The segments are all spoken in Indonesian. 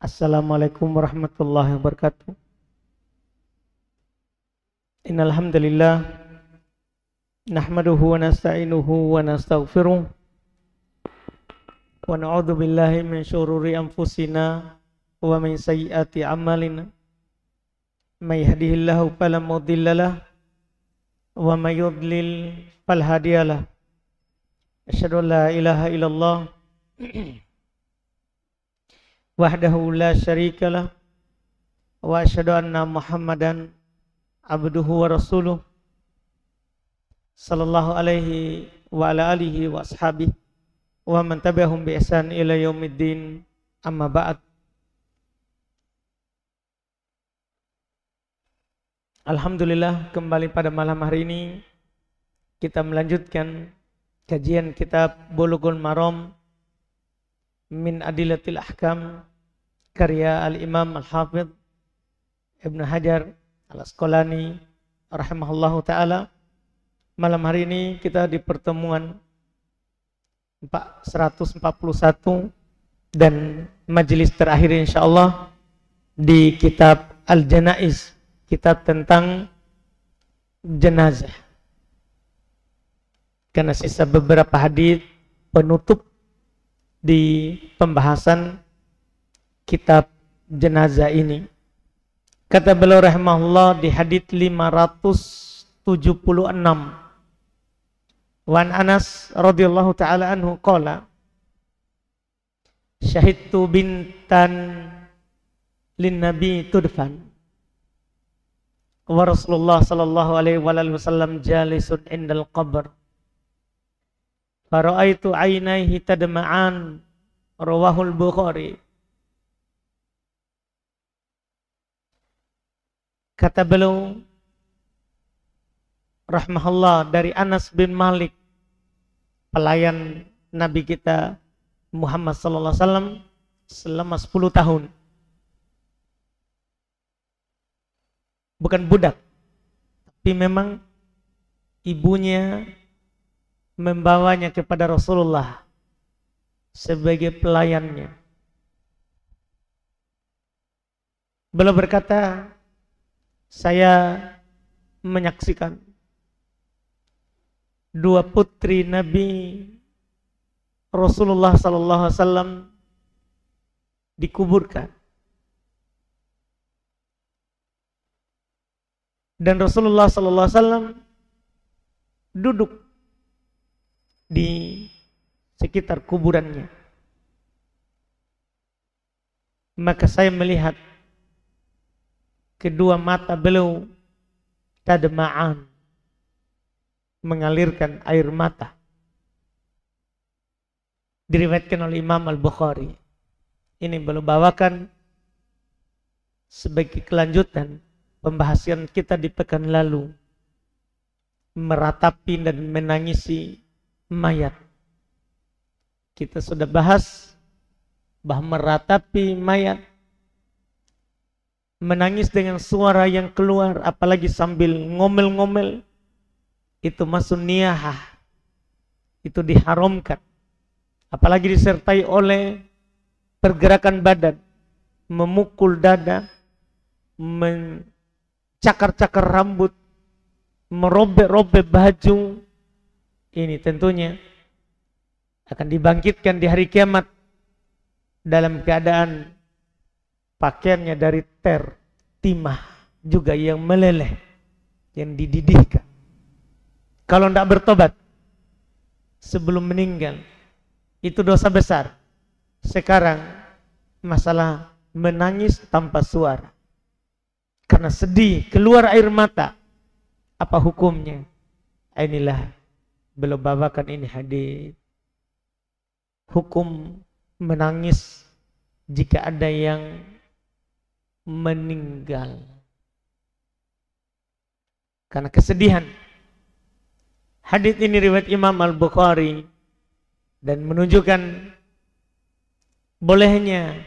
Assalamualaikum warahmatullahi wabarakatuh. Innal hamdalillah nahmaduhu wa nasta'inuhu wa nastaghfiruh wa na'udzu billahi min syururi anfusina wa min sayyiati a'malina. May yahdihillahu fala mudhillalah wa may yudlil fala hadiyalah. Asyhadu an la ilaha illallah wahdahu la syarikalah wa asyhadu anna Muhammadan abduhu wa rasuluh sallallahu alaihi wa ala alihi wa ashabihi wa man tabi'ahum bi ihsan ila yaumiddin, amma ba'd. Alhamdulillah, kembali pada malam hari ini kita melanjutkan kajian kitab Bulughul Maram min Adillatil Ahkam karya Al-Imam Al-Hafidh Ibnu Hajar Al-Asqalani rahimahullahu ta'ala. Malam hari ini kita di pertemuan 141 dan majelis terakhir insyaallah di kitab Al-Janaiz, kitab tentang jenazah. Karena sisa beberapa hadis penutup di pembahasan kitab jenazah ini. Kata beliau rahimahullah di hadits 576. Wan Anas radhiyallahu taala anhu qala syahidtu bintan lin nabi tudfan wa Rasulullah sallallahu alaihi wasallam jalisun indal qabr fara'aitu aynaihi tadma'an, rawahul Bukhari. Kata beliau rahmahullah dari Anas bin Malik, pelayan Nabi kita Muhammad sallallahu alaihi wasallam selama 10 tahun. Bukan budak, tapi memang ibunya membawanya kepada Rasulullah sebagai pelayannya. Beliau berkata, saya menyaksikan dua putri Nabi Rasulullah sallallahu alaihi wasallam dikuburkan. Dan Rasulullah sallallahu alaihi wasallam duduk di sekitar kuburannya. Maka saya melihat kedua mata beliau tadma'an, mengalirkan air mata. Diriwayatkan oleh Imam Al-Bukhari. Ini beliau bawakan sebagai kelanjutan pembahasan kita di pekan lalu, meratapi dan menangisi mayat. Kita sudah bahas bahwa meratapi mayat, menangis dengan suara yang keluar, apalagi sambil ngomel-ngomel, itu masuk niyahah, itu diharamkan. Apalagi disertai oleh pergerakan badan, memukul dada, mencakar-cakar rambut, merobek-robek baju. Ini tentunya akan dibangkitkan di hari kiamat dalam keadaan pakaiannya dari timah juga yang meleleh, yang dididihkan. Kalau tidak bertobat sebelum meninggal, itu dosa besar. Sekarang masalah menangis tanpa suara karena sedih, keluar air mata, apa hukumnya? Inilah beliau bawakan ini hadis. Hukum menangis jika ada yang meninggal karena kesedihan. Hadis ini riwayat Imam Al-Bukhari dan menunjukkan bolehnya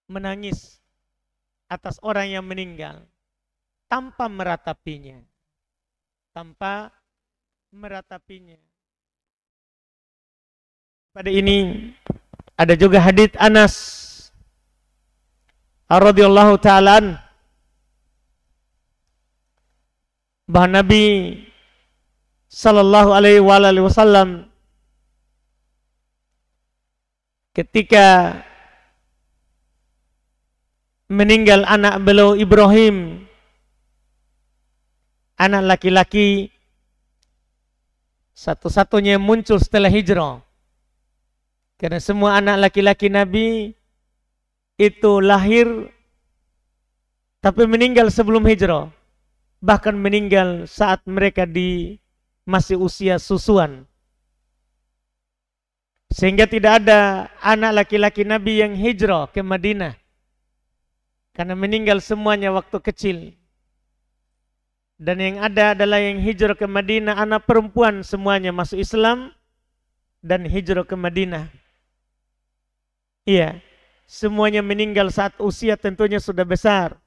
menangis atas orang yang meninggal tanpa meratapinya. Tanpa meratapinya. Pada ini ada juga hadits Anas radhiyallahu ta'ala bahwa Nabi sallallahu alaihi wasallam ketika meninggal anak beliau Ibrahim, anak laki-laki satu-satunya muncul setelah hijrah. Karena semua anak laki-laki Nabi itu lahir tapi meninggal sebelum hijrah. Bahkan meninggal saat mereka masih usia susuan. Sehingga tidak ada anak laki-laki Nabi yang hijrah ke Madinah. Karena meninggal semuanya waktu kecil. Dan yang ada adalah yang hijrah ke Madinah, anak perempuan semuanya masuk Islam dan hijrah ke Madinah. Iya, semuanya meninggal saat usia tentunya sudah besar.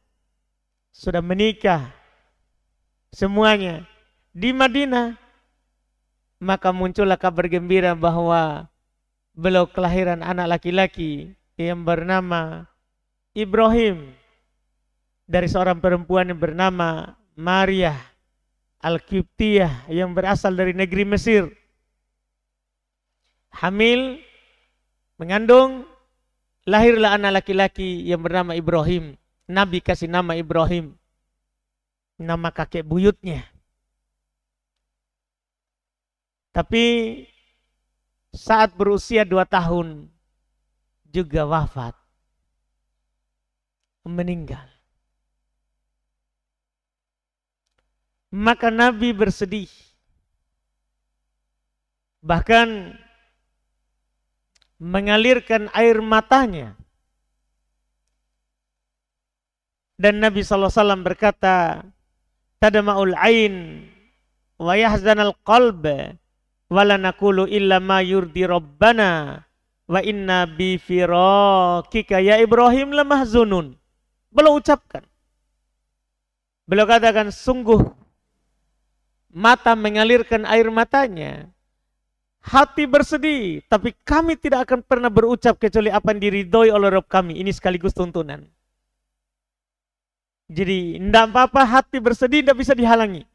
Sudah menikah. Semuanya di Madinah. Maka muncullah kabar gembira bahwa beliau kelahiran anak laki-laki yang bernama Ibrahim. Dari seorang perempuan yang bernama Maria Al-Qibtiyah yang berasal dari negeri Mesir. Hamil, mengandung, lahirlah anak laki-laki yang bernama Ibrahim. Nabi kasih nama Ibrahim. Nama kakek buyutnya. Tapi saat berusia 2 tahun juga wafat. Meninggal. Maka Nabi bersedih. Bahkan mengalirkan air matanya. Dan Nabi SAW berkata, tadma'ul ain wa yahzanal qalb wa la naqulu illa ma yurdi rabbana wa inna bi firaqika ya Ibrahim lamahzunun. Beliau ucapkan. Beliau katakan, sungguh mata mengalirkan air matanya, hati bersedih, tapi kami tidak akan pernah berucap kecuali apa yang diridhoi oleh Rabb kami. Ini sekaligus tuntunan. Jadi tidak apa-apa hati bersedih, tidak bisa dihalangi.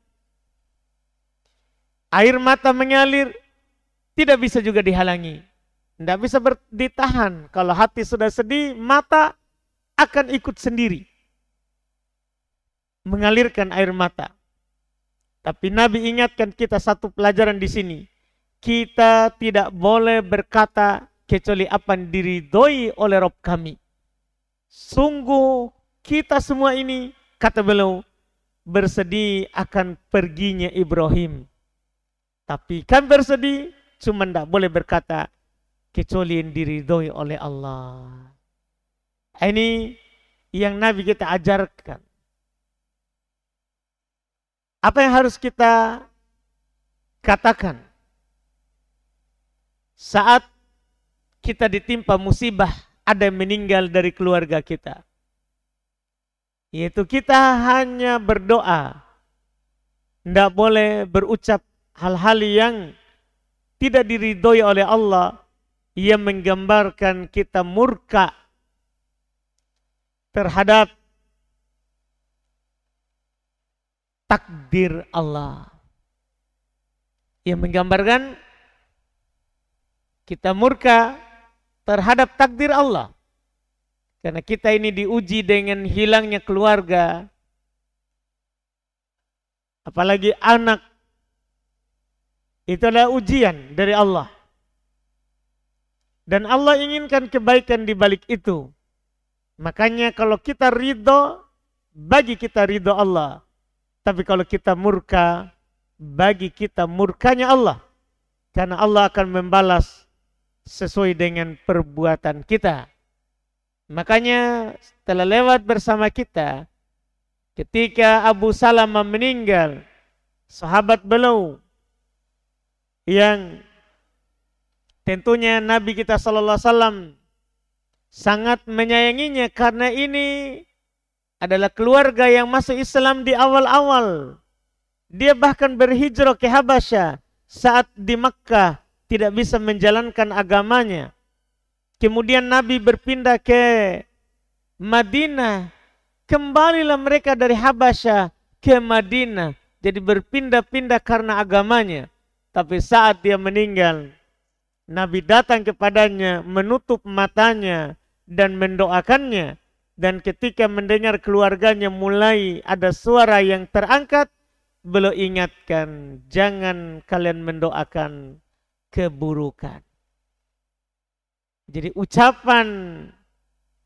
Air mata mengalir, tidak bisa juga dihalangi. Tidak bisa ditahan. Kalau hati sudah sedih, mata akan ikut sendiri. Mengalirkan air mata. Tapi Nabi ingatkan kita satu pelajaran di sini. Kita tidak boleh berkata kecuali apa yang diridhoi oleh Rabb kami. Sungguh kita semua ini, kata beliau, bersedih akan perginya Ibrahim. Tapi kan bersedih, cuma tidak boleh berkata kecuali yang diridhoi oleh Allah. Ini yang Nabi kita ajarkan. Apa yang harus kita katakan saat kita ditimpa musibah, ada yang meninggal dari keluarga kita? Yaitu kita hanya berdoa. Tidak boleh berucap hal-hal yang tidak diridhoi oleh Allah, yang menggambarkan kita murka terhadap takdir Allah. Yang menggambarkan kita murka terhadap takdir Allah. Karena kita ini diuji dengan hilangnya keluarga. Apalagi anak. Itu adalah ujian dari Allah. Dan Allah inginkan kebaikan di balik itu. Makanya kalau kita ridho, bagi kita ridho Allah. Tapi kalau kita murka, bagi kita murkanya Allah. Karena Allah akan membalas sesuai dengan perbuatan kita. Makanya setelah lewat bersama kita, ketika Abu Salamah meninggal, sahabat beliau yang tentunya Nabi kita SAW sangat menyayanginya karena ini adalah keluarga yang masuk Islam di awal-awal. Dia bahkan berhijrah ke Habasyah saat di Makkah tidak bisa menjalankan agamanya. Kemudian Nabi berpindah ke Madinah. Kembalilah mereka dari Habasyah ke Madinah. Jadi berpindah-pindah karena agamanya. Tapi saat dia meninggal, Nabi datang kepadanya, menutup matanya dan mendoakannya. Dan ketika mendengar keluarganya mulai ada suara yang terangkat, beliau ingatkan, jangan kalian mendoakan keburukan. Jadi ucapan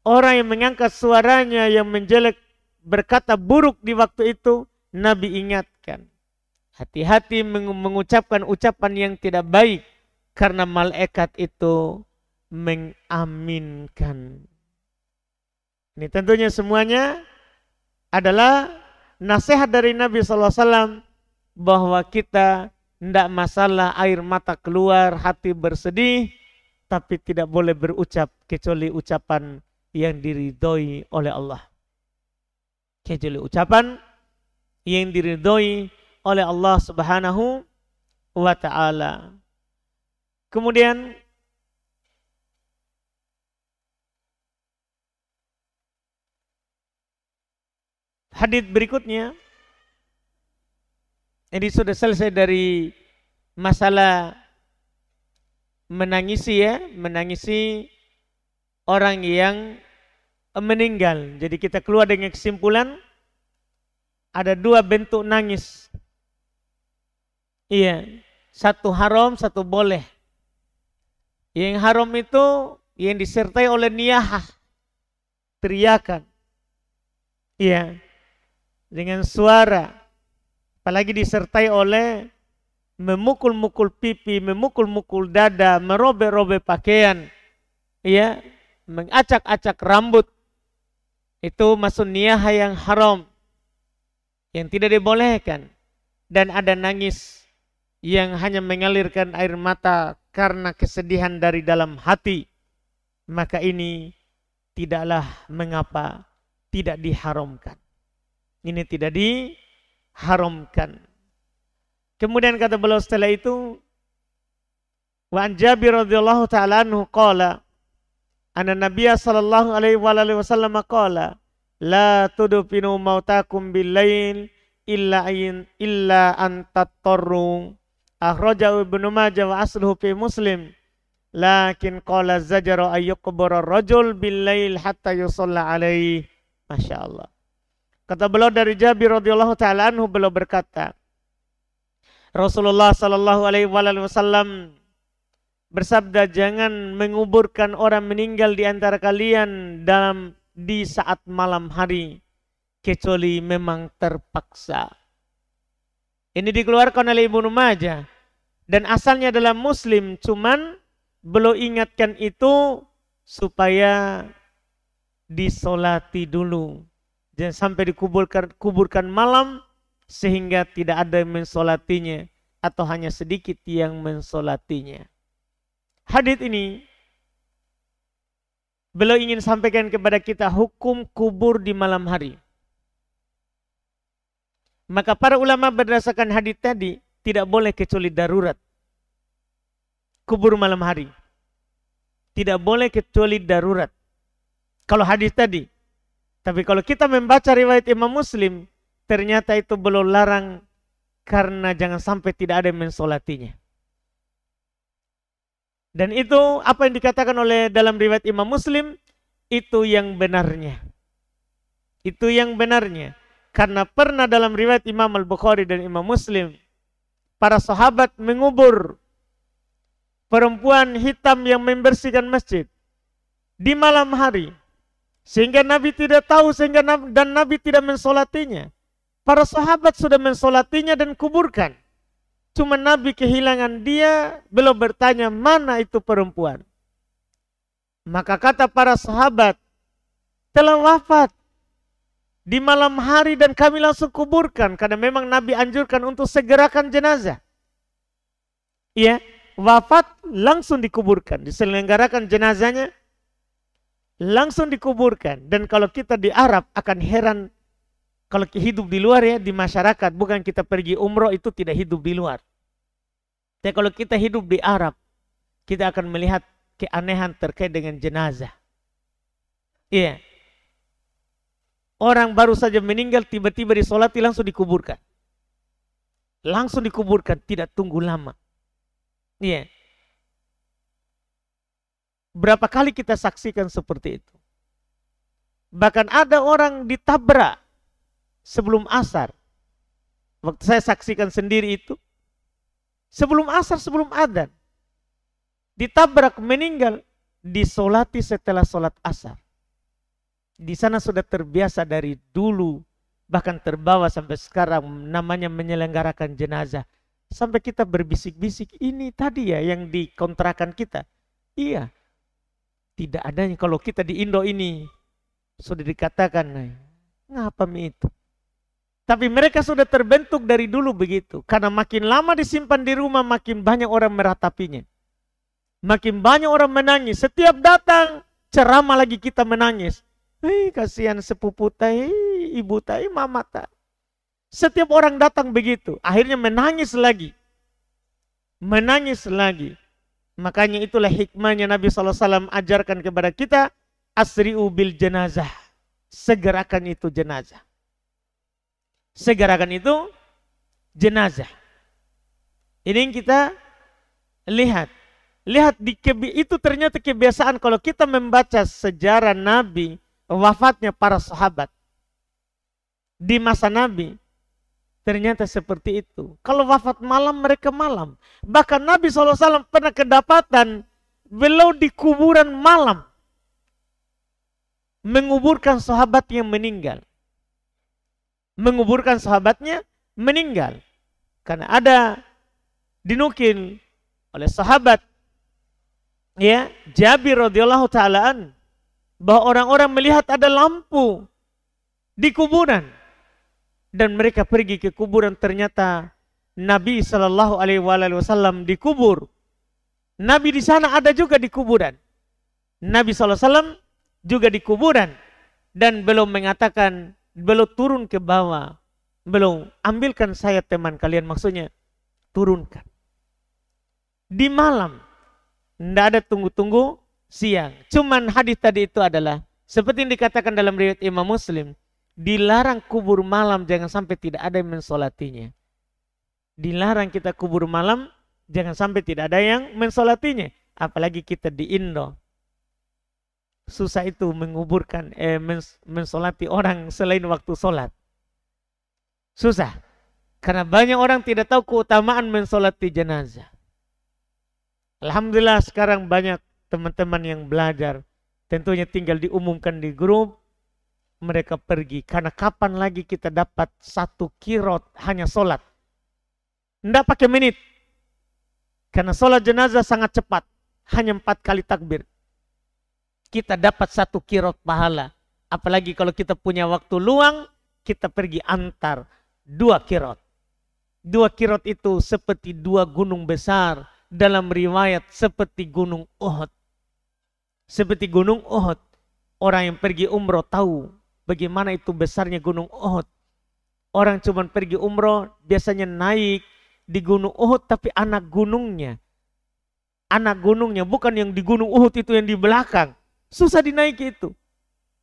orang yang mengangkat suaranya yang menjelek berkata buruk di waktu itu, Nabi ingatkan. Hati-hati mengucapkan ucapan yang tidak baik. Karena malaikat itu mengaminkan. Ini tentunya semuanya adalah nasihat dari Nabi SAW. Bahwa kita tidak masalah air mata keluar, hati bersedih. Tapi tidak boleh berucap kecuali ucapan yang diridhoi oleh Allah. Kecuali ucapan yang diridhoi oleh Allah Subhanahu wa ta'ala. Kemudian hadits berikutnya. Ini sudah selesai dari masalah menangisi menangisi orang yang meninggal. Jadi kita keluar dengan kesimpulan ada dua bentuk nangis. Iya, satu haram, satu boleh. Yang haram itu yang disertai oleh niyahah, teriakan. Iya, dengan suara. Apalagi disertai oleh memukul-mukul pipi, memukul-mukul dada, merobek-robek pakaian. Iya, mengacak-acak rambut. Itu masuk niyahah yang haram. Yang tidak dibolehkan. Dan ada nangis yang hanya mengalirkan air mata karena kesedihan dari dalam hati, maka ini tidaklah mengapa, tidak diharamkan. Ini tidak diharamkan. Kemudian kata beliau setelah itu, wa an Jabir radhiyallahu ta'ala anhu qala, anna Nabiya sallallahu alaihi wasallam qala, la tudfinu mautakum bil-lail illa an tatarru. Akhrajahu Ibnu Majah wa asluhu fi Muslim. Lakin qala zajara ayyuqbara ar-rajul bil-lail hatta yusalla alaihi. Masya Allah. Kata beliau dari Jabir radhiyallahu ta'ala anhu, beliau berkata, Rasulullah sallallahu alaihi wasallam bersabda, jangan menguburkan orang meninggal di antara kalian di saat malam hari kecuali memang terpaksa. Ini dikeluarkan oleh Ibnu Majah dan asalnya adalah Muslim, cuman beliau ingatkan itu supaya disolati dulu, jangan sampai dikuburkan malam sehingga tidak ada yang mensolatinya atau hanya sedikit yang mensolatinya. Hadits ini beliau ingin sampaikan kepada kita hukum kubur di malam hari. Maka para ulama berdasarkan hadits tadi tidak boleh kecuali darurat. Kubur malam hari tidak boleh kecuali darurat. Kalau hadis tadi. Tapi kalau kita membaca riwayat Imam Muslim, ternyata itu belum larang karena jangan sampai tidak ada yang mensolatinya. Dan itu apa yang dikatakan oleh dalam riwayat Imam Muslim, itu yang benarnya. Itu yang benarnya. Karena pernah dalam riwayat Imam Al-Bukhari dan Imam Muslim, para sahabat mengubur perempuan hitam yang membersihkan masjid di malam hari. Sehingga Nabi tidak tahu dan Nabi tidak mensolatinya. Para sahabat sudah mensolatinya dan kuburkan. Cuma Nabi kehilangan dia, belum bertanya mana itu perempuan. Maka kata para sahabat, telah wafat di malam hari dan kami langsung kuburkan. Karena memang Nabi anjurkan untuk segerakan jenazah. Iya, wafat langsung dikuburkan. Diselenggarakan jenazahnya, langsung dikuburkan. Dan kalau kita di Arab akan heran, kalau hidup di luar ya, di masyarakat, bukan kita pergi umroh itu tidak hidup di luar. Tapi kalau kita hidup di Arab, kita akan melihat keanehan terkait dengan jenazah. Iya. Orang baru saja meninggal, tiba-tiba disolati langsung dikuburkan. Langsung dikuburkan, tidak tunggu lama. Iya. Berapa kali kita saksikan seperti itu. Bahkan ada orang ditabrak sebelum asar. Waktu saya saksikan sendiri itu. Sebelum asar, sebelum adzan. Ditabrak, meninggal. Disolati setelah sholat asar. Di sana sudah terbiasa dari dulu. Bahkan terbawa sampai sekarang namanya menyelenggarakan jenazah. Sampai kita berbisik-bisik, ini tadi ya yang dikontrakan kita. Iya. Tidak adanya kalau kita di Indo ini. Sudah dikatakan, ngapa itu? Tapi mereka sudah terbentuk dari dulu begitu. Karena makin lama disimpan di rumah, makin banyak orang meratapinya. Makin banyak orang menangis. Setiap datang, ceramah lagi kita menangis. Kasihan sepupu tai, ibu tai, mama tai. Setiap orang datang begitu. Akhirnya menangis lagi. Menangis lagi. Makanya itulah hikmahnya Nabi SAW ajarkan kepada kita. Asri'u bil jenazah. Segerakan itu jenazah. Segerakan itu jenazah. Ini yang kita lihat. Lihat itu ternyata kebiasaan kalau kita membaca sejarah Nabi, wafatnya para sahabat. Di masa Nabi, ternyata seperti itu. Kalau wafat malam, mereka malam. Bahkan Nabi SAW pernah kedapatan beliau di kuburan malam. Menguburkan sahabat yang meninggal. Menguburkan sahabatnya meninggal. Karena ada dinukil oleh sahabat ya Jabir radhiyallahu ta'ala bahwa orang-orang melihat ada lampu di kuburan. Dan mereka pergi ke kuburan, ternyata Nabi Shallallahu Alaihi Wasallam dikubur. Nabi di sana ada juga di kuburan. Nabi SAW juga di kuburan. Dan belum mengatakan, belum turun ke bawah. Belum, ambilkan saya teman kalian, maksudnya turunkan. Di malam. Tidak ada tunggu-tunggu siang. Cuman hadis tadi itu adalah, seperti yang dikatakan dalam riwayat Imam Muslim, dilarang kubur malam, jangan sampai tidak ada yang mensolatinya. Dilarang kita kubur malam, jangan sampai tidak ada yang mensolatinya. Apalagi kita di Indo. Susah itu menguburkan, mensolati orang selain waktu sholat. Susah. Karena banyak orang tidak tahu keutamaan mensolati jenazah. Alhamdulillah sekarang banyak teman-teman yang belajar. Tentunya tinggal diumumkan di grup. Mereka pergi. Karena kapan lagi kita dapat satu kirot hanya sholat. Tidak pakai menit. Karena sholat jenazah sangat cepat. Hanya 4 kali takbir. Kita dapat satu kirot pahala. Apalagi kalau kita punya waktu luang, kita pergi antar 2 kirot. 2 kirot itu seperti 2 gunung besar. Dalam riwayat seperti gunung Uhud. Seperti gunung Uhud. Orang yang pergi umroh tahu bagaimana itu besarnya gunung Uhud. Orang cuma pergi umroh biasanya naik di gunung Uhud, tapi anak gunungnya. Anak gunungnya bukan yang di gunung Uhud itu yang di belakang. Susah dinaiki itu.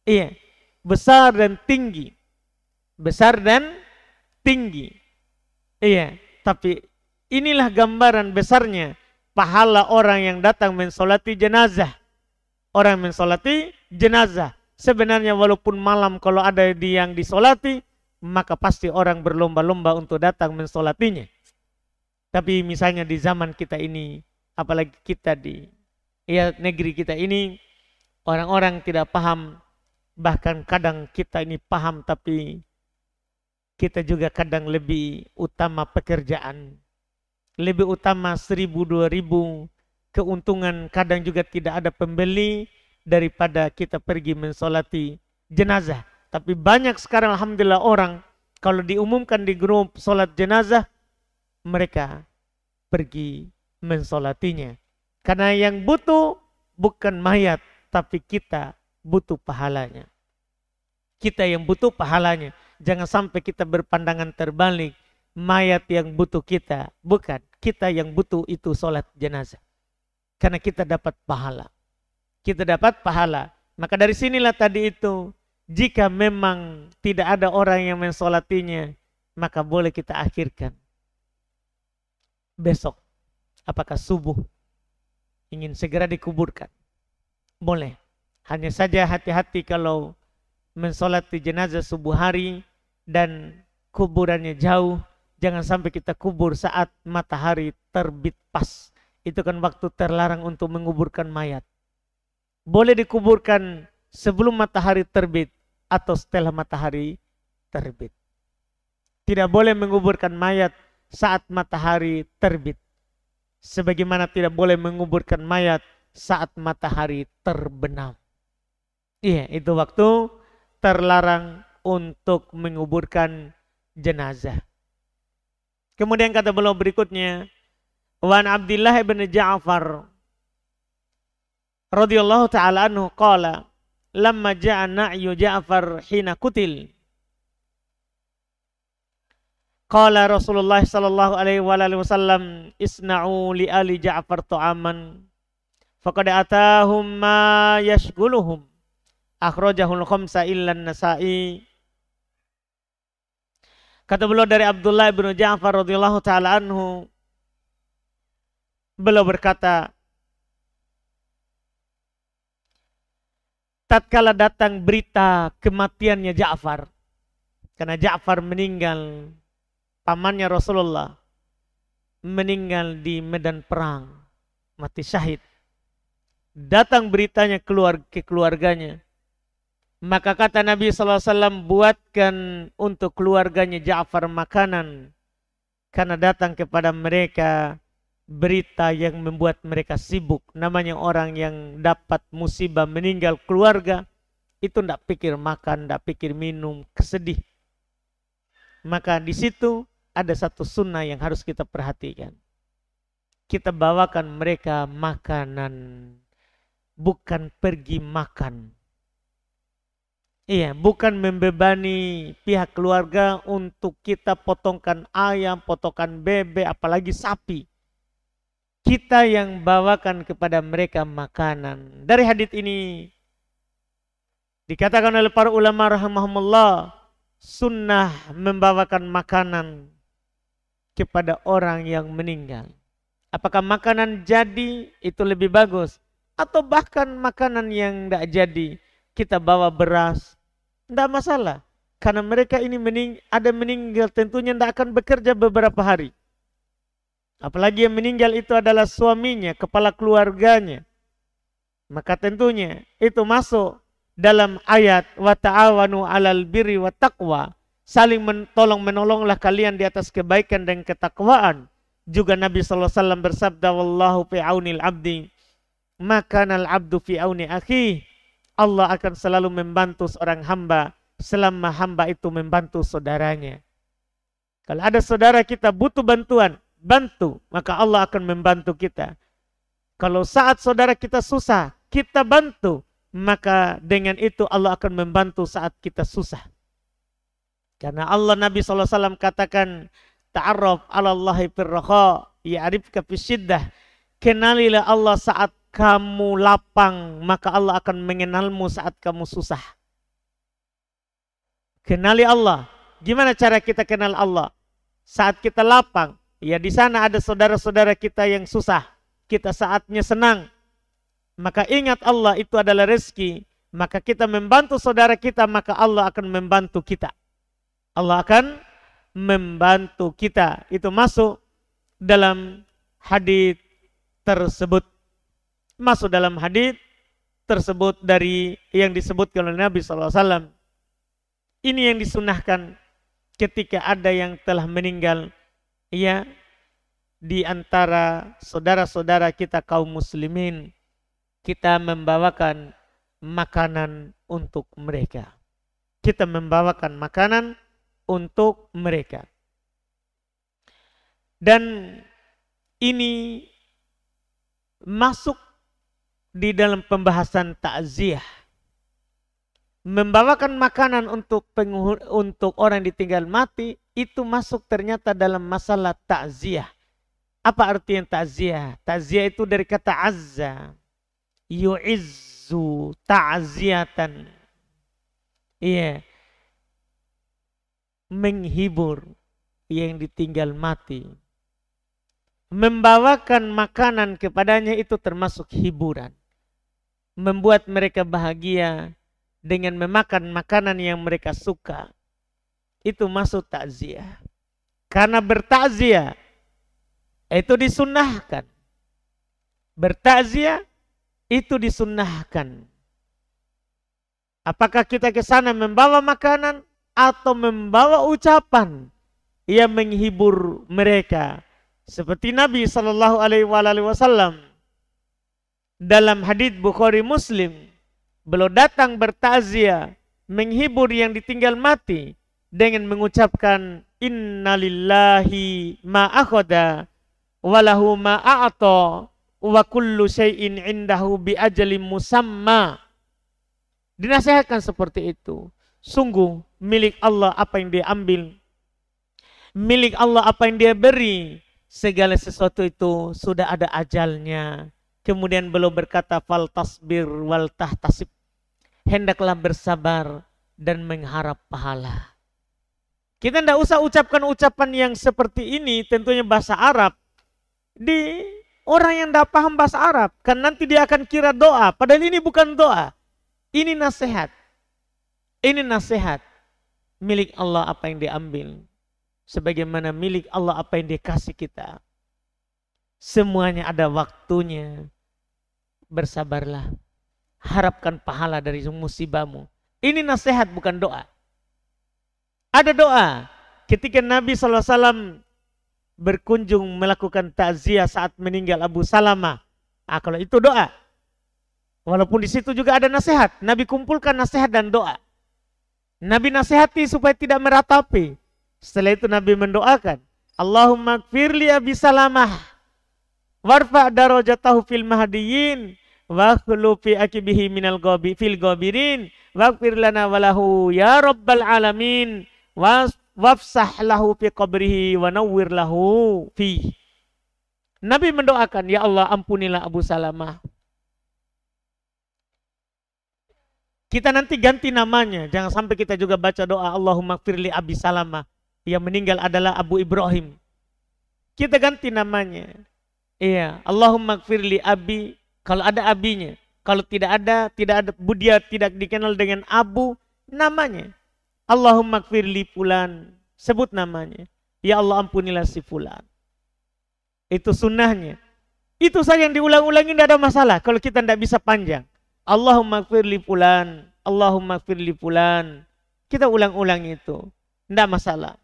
Iya. Besar dan tinggi. Besar dan tinggi. Iya. Tapi inilah gambaran besarnya pahala orang yang datang mensolati jenazah. Orang yang mensolati jenazah. Sebenarnya walaupun malam kalau ada yang disolati, maka pasti orang berlomba-lomba untuk datang mensolatinya. Tapi misalnya di zaman kita ini, apalagi kita di negeri kita ini, orang-orang tidak paham. Bahkan kadang kita ini paham, tapi kita juga kadang lebih utama pekerjaan. Lebih utama 1.000-2.000 keuntungan, kadang juga tidak ada pembeli daripada kita pergi mensolati jenazah. Tapi banyak sekarang alhamdulillah orang kalau diumumkan di grup solat jenazah, mereka pergi mensolatinya. Karena yang butuh bukan mayat, tapi kita butuh pahalanya. Kita yang butuh pahalanya. Jangan sampai kita berpandangan terbalik. Mayat yang butuh kita, bukan. Kita yang butuh itu solat jenazah. Karena kita dapat pahala. Kita dapat pahala. Maka dari sinilah tadi itu, jika memang tidak ada orang yang mensolatinya, maka boleh kita akhirkan. Besok, apakah subuh, ingin segera dikuburkan? Boleh. Hanya saja hati-hati kalau mensolati jenazah subuh hari dan kuburannya jauh. Jangan sampai kita kubur saat matahari terbit pas. Itu kan waktu terlarang untuk menguburkan mayat. Boleh dikuburkan sebelum matahari terbit atau setelah matahari terbit. Tidak boleh menguburkan mayat saat matahari terbit. Sebagaimana tidak boleh menguburkan mayat saat matahari terbenam. Iya, itu waktu terlarang untuk menguburkan jenazah. Kemudian kata beliau berikutnya, Wan Abdullah bin Ja'far radhiyallahu ta'ala anhu qala lamma ja'a na'yu Ja'far hina kutil qala Rasulullah sallallahu alaihi wasallam isna'u li ali Ja'far ta'aman faqad atahum ma yashghuluhum akhrajahul khamsa illa an-Nasa'i. Kata beliau dari Abdullah bin Ja'far radhiyallahu ta'ala anhu, beliau berkata, tatkala datang berita kematiannya Ja'far, karena Ja'far meninggal, pamannya Rasulullah meninggal di medan perang, mati syahid. Datang beritanya keluar ke keluarganya. Maka kata Nabi SAW, buatkan untuk keluarganya Ja'far makanan. Karena datang kepada mereka berita yang membuat mereka sibuk. Namanya orang yang dapat musibah meninggal keluarga, itu tidak pikir makan, tidak pikir minum, kesedih. Maka di situ ada satu sunnah yang harus kita perhatikan. Kita bawakan mereka makanan, bukan pergi makan. Iya, bukan membebani pihak keluarga untuk kita potongkan ayam, potongkan bebek, apalagi sapi. Kita yang bawakan kepada mereka makanan. Dari hadits ini dikatakan oleh para ulama rahimahumullah, sunnah membawakan makanan kepada orang yang meninggal. Apakah makanan jadi itu lebih bagus? Atau bahkan makanan yang tidak jadi, kita bawa beras, tidak masalah. Karena mereka ini ada meninggal, tentunya tidak akan bekerja beberapa hari. Apalagi yang meninggal itu adalah suaminya, kepala keluarganya. Maka tentunya itu masuk dalam ayat wa ta'awanu 'alal birri wat taqwa. Saling menolonglah kalian di atas kebaikan dan ketakwaan. Juga Nabi SAW bersabda, wallahu fi aunil abdi makanal abdu fi auni akhi. Allah akan selalu membantu seorang hamba selama hamba itu membantu saudaranya. Kalau ada saudara kita butuh bantuan, bantu, maka Allah akan membantu kita. Kalau saat saudara kita susah, kita bantu, maka dengan itu Allah akan membantu saat kita susah. Karena Allah, Nabi SAW katakan, ta'arraf 'ala Allahi firraha ya'rifka fisyiddah. Kenalilah Allah saat kamu lapang, maka Allah akan mengenalmu saat kamu susah. Kenali Allah. Gimana cara kita kenal Allah? Saat kita lapang, ya di sana ada saudara-saudara kita yang susah. Kita saatnya senang. Maka ingat Allah itu adalah rezeki. Maka kita membantu saudara kita, maka Allah akan membantu kita. Allah akan membantu kita. Itu masuk dalam hadis tersebut. Masuk dalam hadis tersebut dari yang disebutkan oleh Nabi SAW. Ini yang disunahkan ketika ada yang telah meninggal, ya, di antara saudara-saudara kita kaum muslimin, kita membawakan makanan untuk mereka. Kita membawakan makanan untuk mereka. Dan ini masuk di dalam pembahasan takziah. Membawakan makanan untuk orang ditinggal mati, itu masuk ternyata dalam masalah takziah. Apa artinya takziah? Takziah itu dari kata azza. Yu'izzu ta'ziyatan. Iya. Menghibur yang ditinggal mati. Membawakan makanan kepadanya itu termasuk hiburan. Membuat mereka bahagia dengan memakan makanan yang mereka suka. Itu masuk takziah. Karena bertakziah itu disunnahkan. Bertakziah itu disunnahkan. Apakah kita ke sana membawa makanan atau membawa ucapan yang menghibur mereka? Seperti Nabi Shallallahu Alaihi Wasallam dalam hadits Bukhari Muslim, beliau datang bertakziah, menghibur yang ditinggal mati dengan mengucapkan innalillahi ma akhadha walahu ma a'ta wa kullu syai'in indahu bi ajalin musamma. Dinasihatkan seperti itu. Sungguh milik Allah apa yang dia ambil, milik Allah apa yang dia beri, segala sesuatu itu sudah ada ajalnya. Kemudian beliau berkata fal tasbir wal tahtasib, hendaklah bersabar dan mengharap pahala. Kita tidak usah ucapkan ucapan yang seperti ini, tentunya bahasa Arab. Di orang yang tidak paham bahasa Arab, kan nanti dia akan kira doa. Padahal ini bukan doa. Ini nasihat. Ini nasihat. Milik Allah apa yang diambil. Sebagaimana milik Allah apa yang dikasih kita. Semuanya ada waktunya. Bersabarlah. Harapkan pahala dari musibahmu. Ini nasihat bukan doa. Ada doa. Ketika Nabi SAW berkunjung melakukan takziah saat meninggal Abu Salamah. Kalau itu doa. Walaupun di situ juga ada nasihat. Nabi kumpulkan nasihat dan doa. Nabi nasihati supaya tidak meratapi. Setelah itu Nabi mendoakan. Allahumma gfirli Abi Salamah. Warfa' darajatahu fil mahdiyin. Wa khulufi akibihi minal gobi fil gobirin. Waghfir lana walahu ya rabbal alamin. Wafsah lahu fi qabrihi wa nawwir lahu fi. Nabi mendoakan, ya Allah ampunilah Abu Salamah. Kita nanti ganti namanya, jangan sampai kita juga baca doa Allahumma gfirli Abi Salamah. Yang meninggal adalah Abu Ibrahim. Kita ganti namanya. Iya, Allahumma gfirli Abi, kalau ada abinya. Kalau tidak ada dia tidak dikenal dengan Abu, namanya Allahumma gfirli fulan, sebut namanya. Ya Allah ampunilah si fulan. Itu sunnahnya. Itu saja yang diulang-ulangi, tidak ada masalah. Kalau kita tidak bisa panjang. Allahumma gfirli fulan, Allahumma gfirli fulan. Kita ulang-ulang itu. Tidak masalah.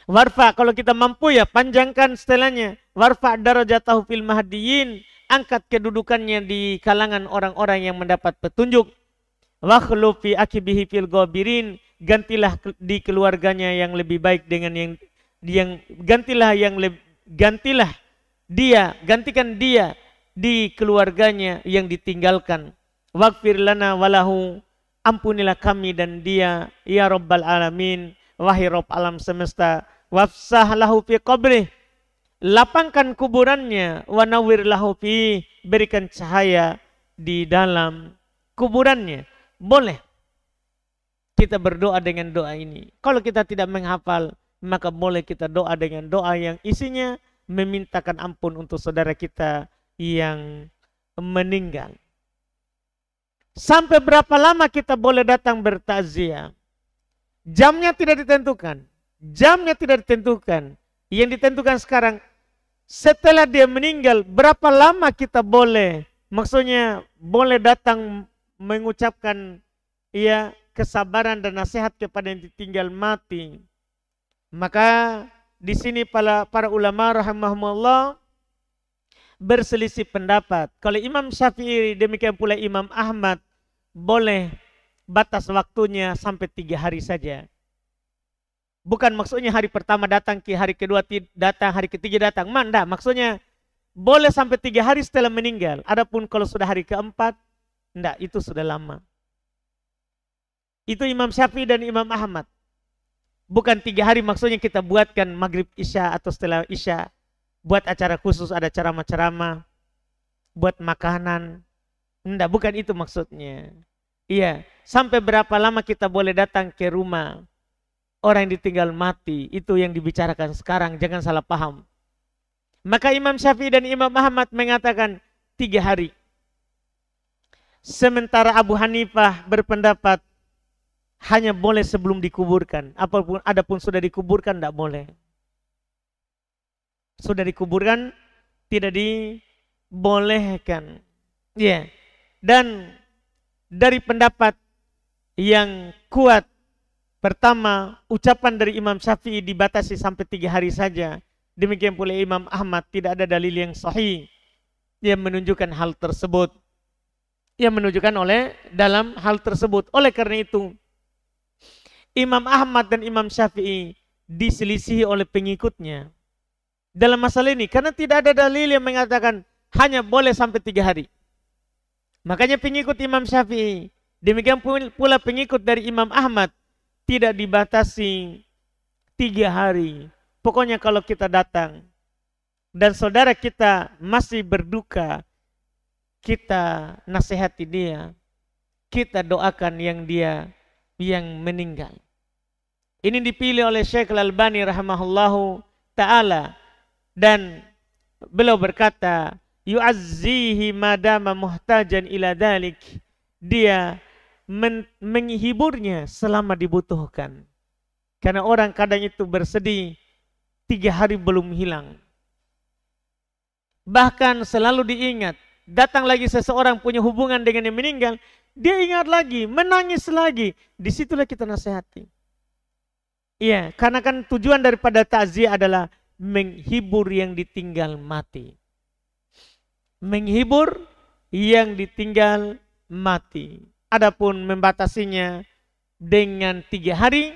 Warfa, kalau kita mampu ya panjangkan setelahnya. Warfa darajatahu fil mahdiyin. Angkat kedudukannya di kalangan orang-orang yang mendapat petunjuk. Wa khulufi akibihi fil gobirin. Gantilah di keluarganya yang lebih baik dengan gantikan dia di keluarganya yang ditinggalkan. Waghfir lana walahu, ampunilah kami dan dia ya rabbal alamin, wahai Rabb alam semesta. Wafsah lahu fi qabrih, lapangkan kuburannya. Wa nawwir lahu fi, berikan cahaya di dalam kuburannya. Boleh kita berdoa dengan doa ini. Kalau kita tidak menghafal, maka boleh kita doa dengan doa yang isinya memintakan ampun untuk saudara kita yang meninggal. Sampai berapa lama kita boleh datang bertakziah? Jamnya tidak ditentukan. Jamnya tidak ditentukan. Yang ditentukan sekarang, setelah dia meninggal, berapa lama kita boleh, maksudnya boleh datang mengucapkan ya kesabaran dan nasihat kepada yang ditinggal mati. Maka di sini para ulama rahimahumullah berselisih pendapat. Kalau Imam Syafi'i, demikian pula Imam Ahmad, boleh batas waktunya sampai 3 hari saja. Bukan maksudnya hari pertama datang, hari kedua datang, hari ketiga datang. Manda, maksudnya boleh sampai 3 hari setelah meninggal. Adapun kalau sudah hari keempat, enggak, itu sudah lama. Itu Imam Syafi'i dan Imam Ahmad. Bukan 3 hari maksudnya kita buatkan maghrib isya atau setelah isya. buat acara khusus, ada ceramah-ceramah, buat makanan. Enggak, bukan itu maksudnya. Iya, sampai berapa lama kita boleh datang ke rumah orang yang ditinggal mati, itu yang dibicarakan sekarang, jangan salah paham. Maka Imam Syafi'i dan Imam Ahmad mengatakan 3 hari. Sementara Abu Hanifah berpendapat hanya boleh sebelum dikuburkan. Adapun sudah dikuburkan tidak boleh. Sudah dikuburkan tidak dibolehkan. Ya. Dan dari pendapat yang kuat, pertama, ucapan dari Imam Syafi'i dibatasi sampai 3 hari saja. Demikian pula Imam Ahmad, tidak ada dalil yang sahih yang menunjukkan hal tersebut. Yang menunjukkan dalam hal tersebut. Oleh karena itu, Imam Ahmad dan Imam Syafi'i diselisihi oleh pengikutnya dalam masalah ini. Karena tidak ada dalil yang mengatakan hanya boleh sampai 3 hari. Makanya pengikut Imam Syafi'i, demikian pula pengikut dari Imam Ahmad, tidak dibatasi 3 hari. Pokoknya kalau kita datang dan saudara kita masih berduka, kita nasihati dia, kita doakan yang meninggal. Ini dipilih oleh Syekh Al-Albani rahimahullahu ta'ala. Dan beliau berkata, yu'azzihi madama muhtajan ila dalik. Dia menghiburnya selama dibutuhkan. Karena orang kadang itu bersedih, 3 hari belum hilang. Bahkan selalu diingat, datang lagi seseorang punya hubungan dengan yang meninggal, dia ingat lagi, menangis lagi. Disitulah kita nasihati. Iya, karena kan tujuan daripada takziah adalah menghibur yang ditinggal mati. Menghibur yang ditinggal mati. Adapun membatasinya dengan 3 hari,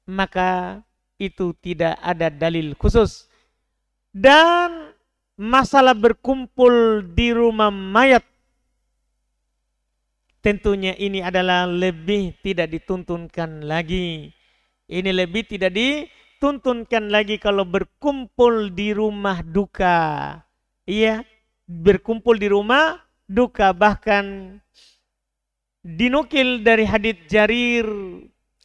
maka itu tidak ada dalil khusus. Dan masalah berkumpul di rumah mayat, tentunya ini adalah lebih tidak dituntunkan lagi. Ini lebih tidak dituntunkan lagi kalau berkumpul di rumah duka. Iya, berkumpul di rumah duka. Bahkan dinukil dari hadits Jarir,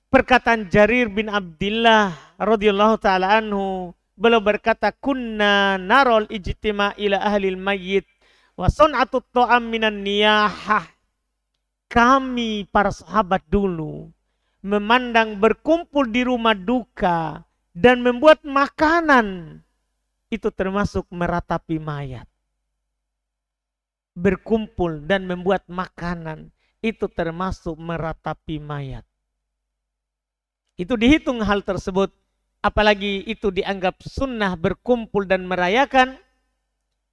perkataan Jarir bin Abdullah radhiyallahu taala anhu, beliau berkata, kunna narol ijtima ila ahlil mayyit wa sun'atut ta'am minan niyahah. Kami para sahabat dulu memandang berkumpul di rumah duka dan membuat makanan itu termasuk meratapi mayat. Berkumpul dan membuat makanan itu termasuk meratapi mayat. Itu dihitung hal tersebut. Apalagi itu dianggap sunnah berkumpul dan merayakan.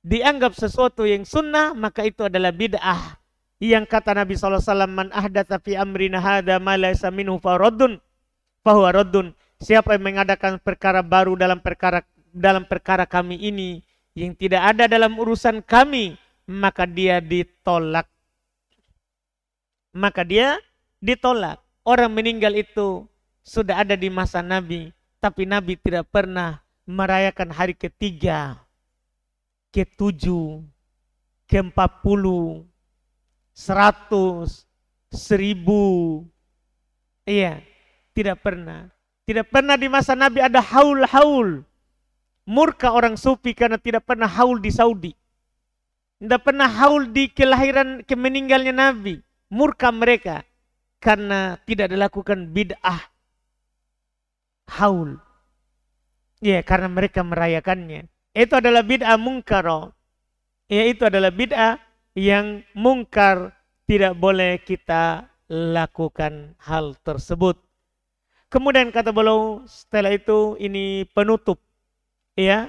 Dianggap sesuatu yang sunnah, maka itu adalah bid'ah. Yang kata Nabi SAW, man ahdatsa fi amrina hadza ma laysa minhu fahuwa raddun. Siapa yang mengadakan perkara baru dalam perkara kami ini yang tidak ada dalam urusan kami, maka dia ditolak. Maka dia ditolak. Orang meninggal itu sudah ada di masa Nabi, tapi Nabi tidak pernah merayakan hari ke-3, ke-7, ke-40, 100, 1000. Iya, tidak pernah. Tidak pernah di masa Nabi ada haul-haul. Murka orang sufi karena tidak pernah haul di Saudi. Tidak pernah haul di kelahiran, kemeninggalnya Nabi. Murka mereka karena tidak dilakukan bid'ah haul. Ya, karena mereka merayakannya. Itu adalah bid'ah mungkar. Ya, itu adalah bid'ah yang mungkar. Tidak boleh kita lakukan hal tersebut. Kemudian kata beliau, setelah itu ini penutup. Ya,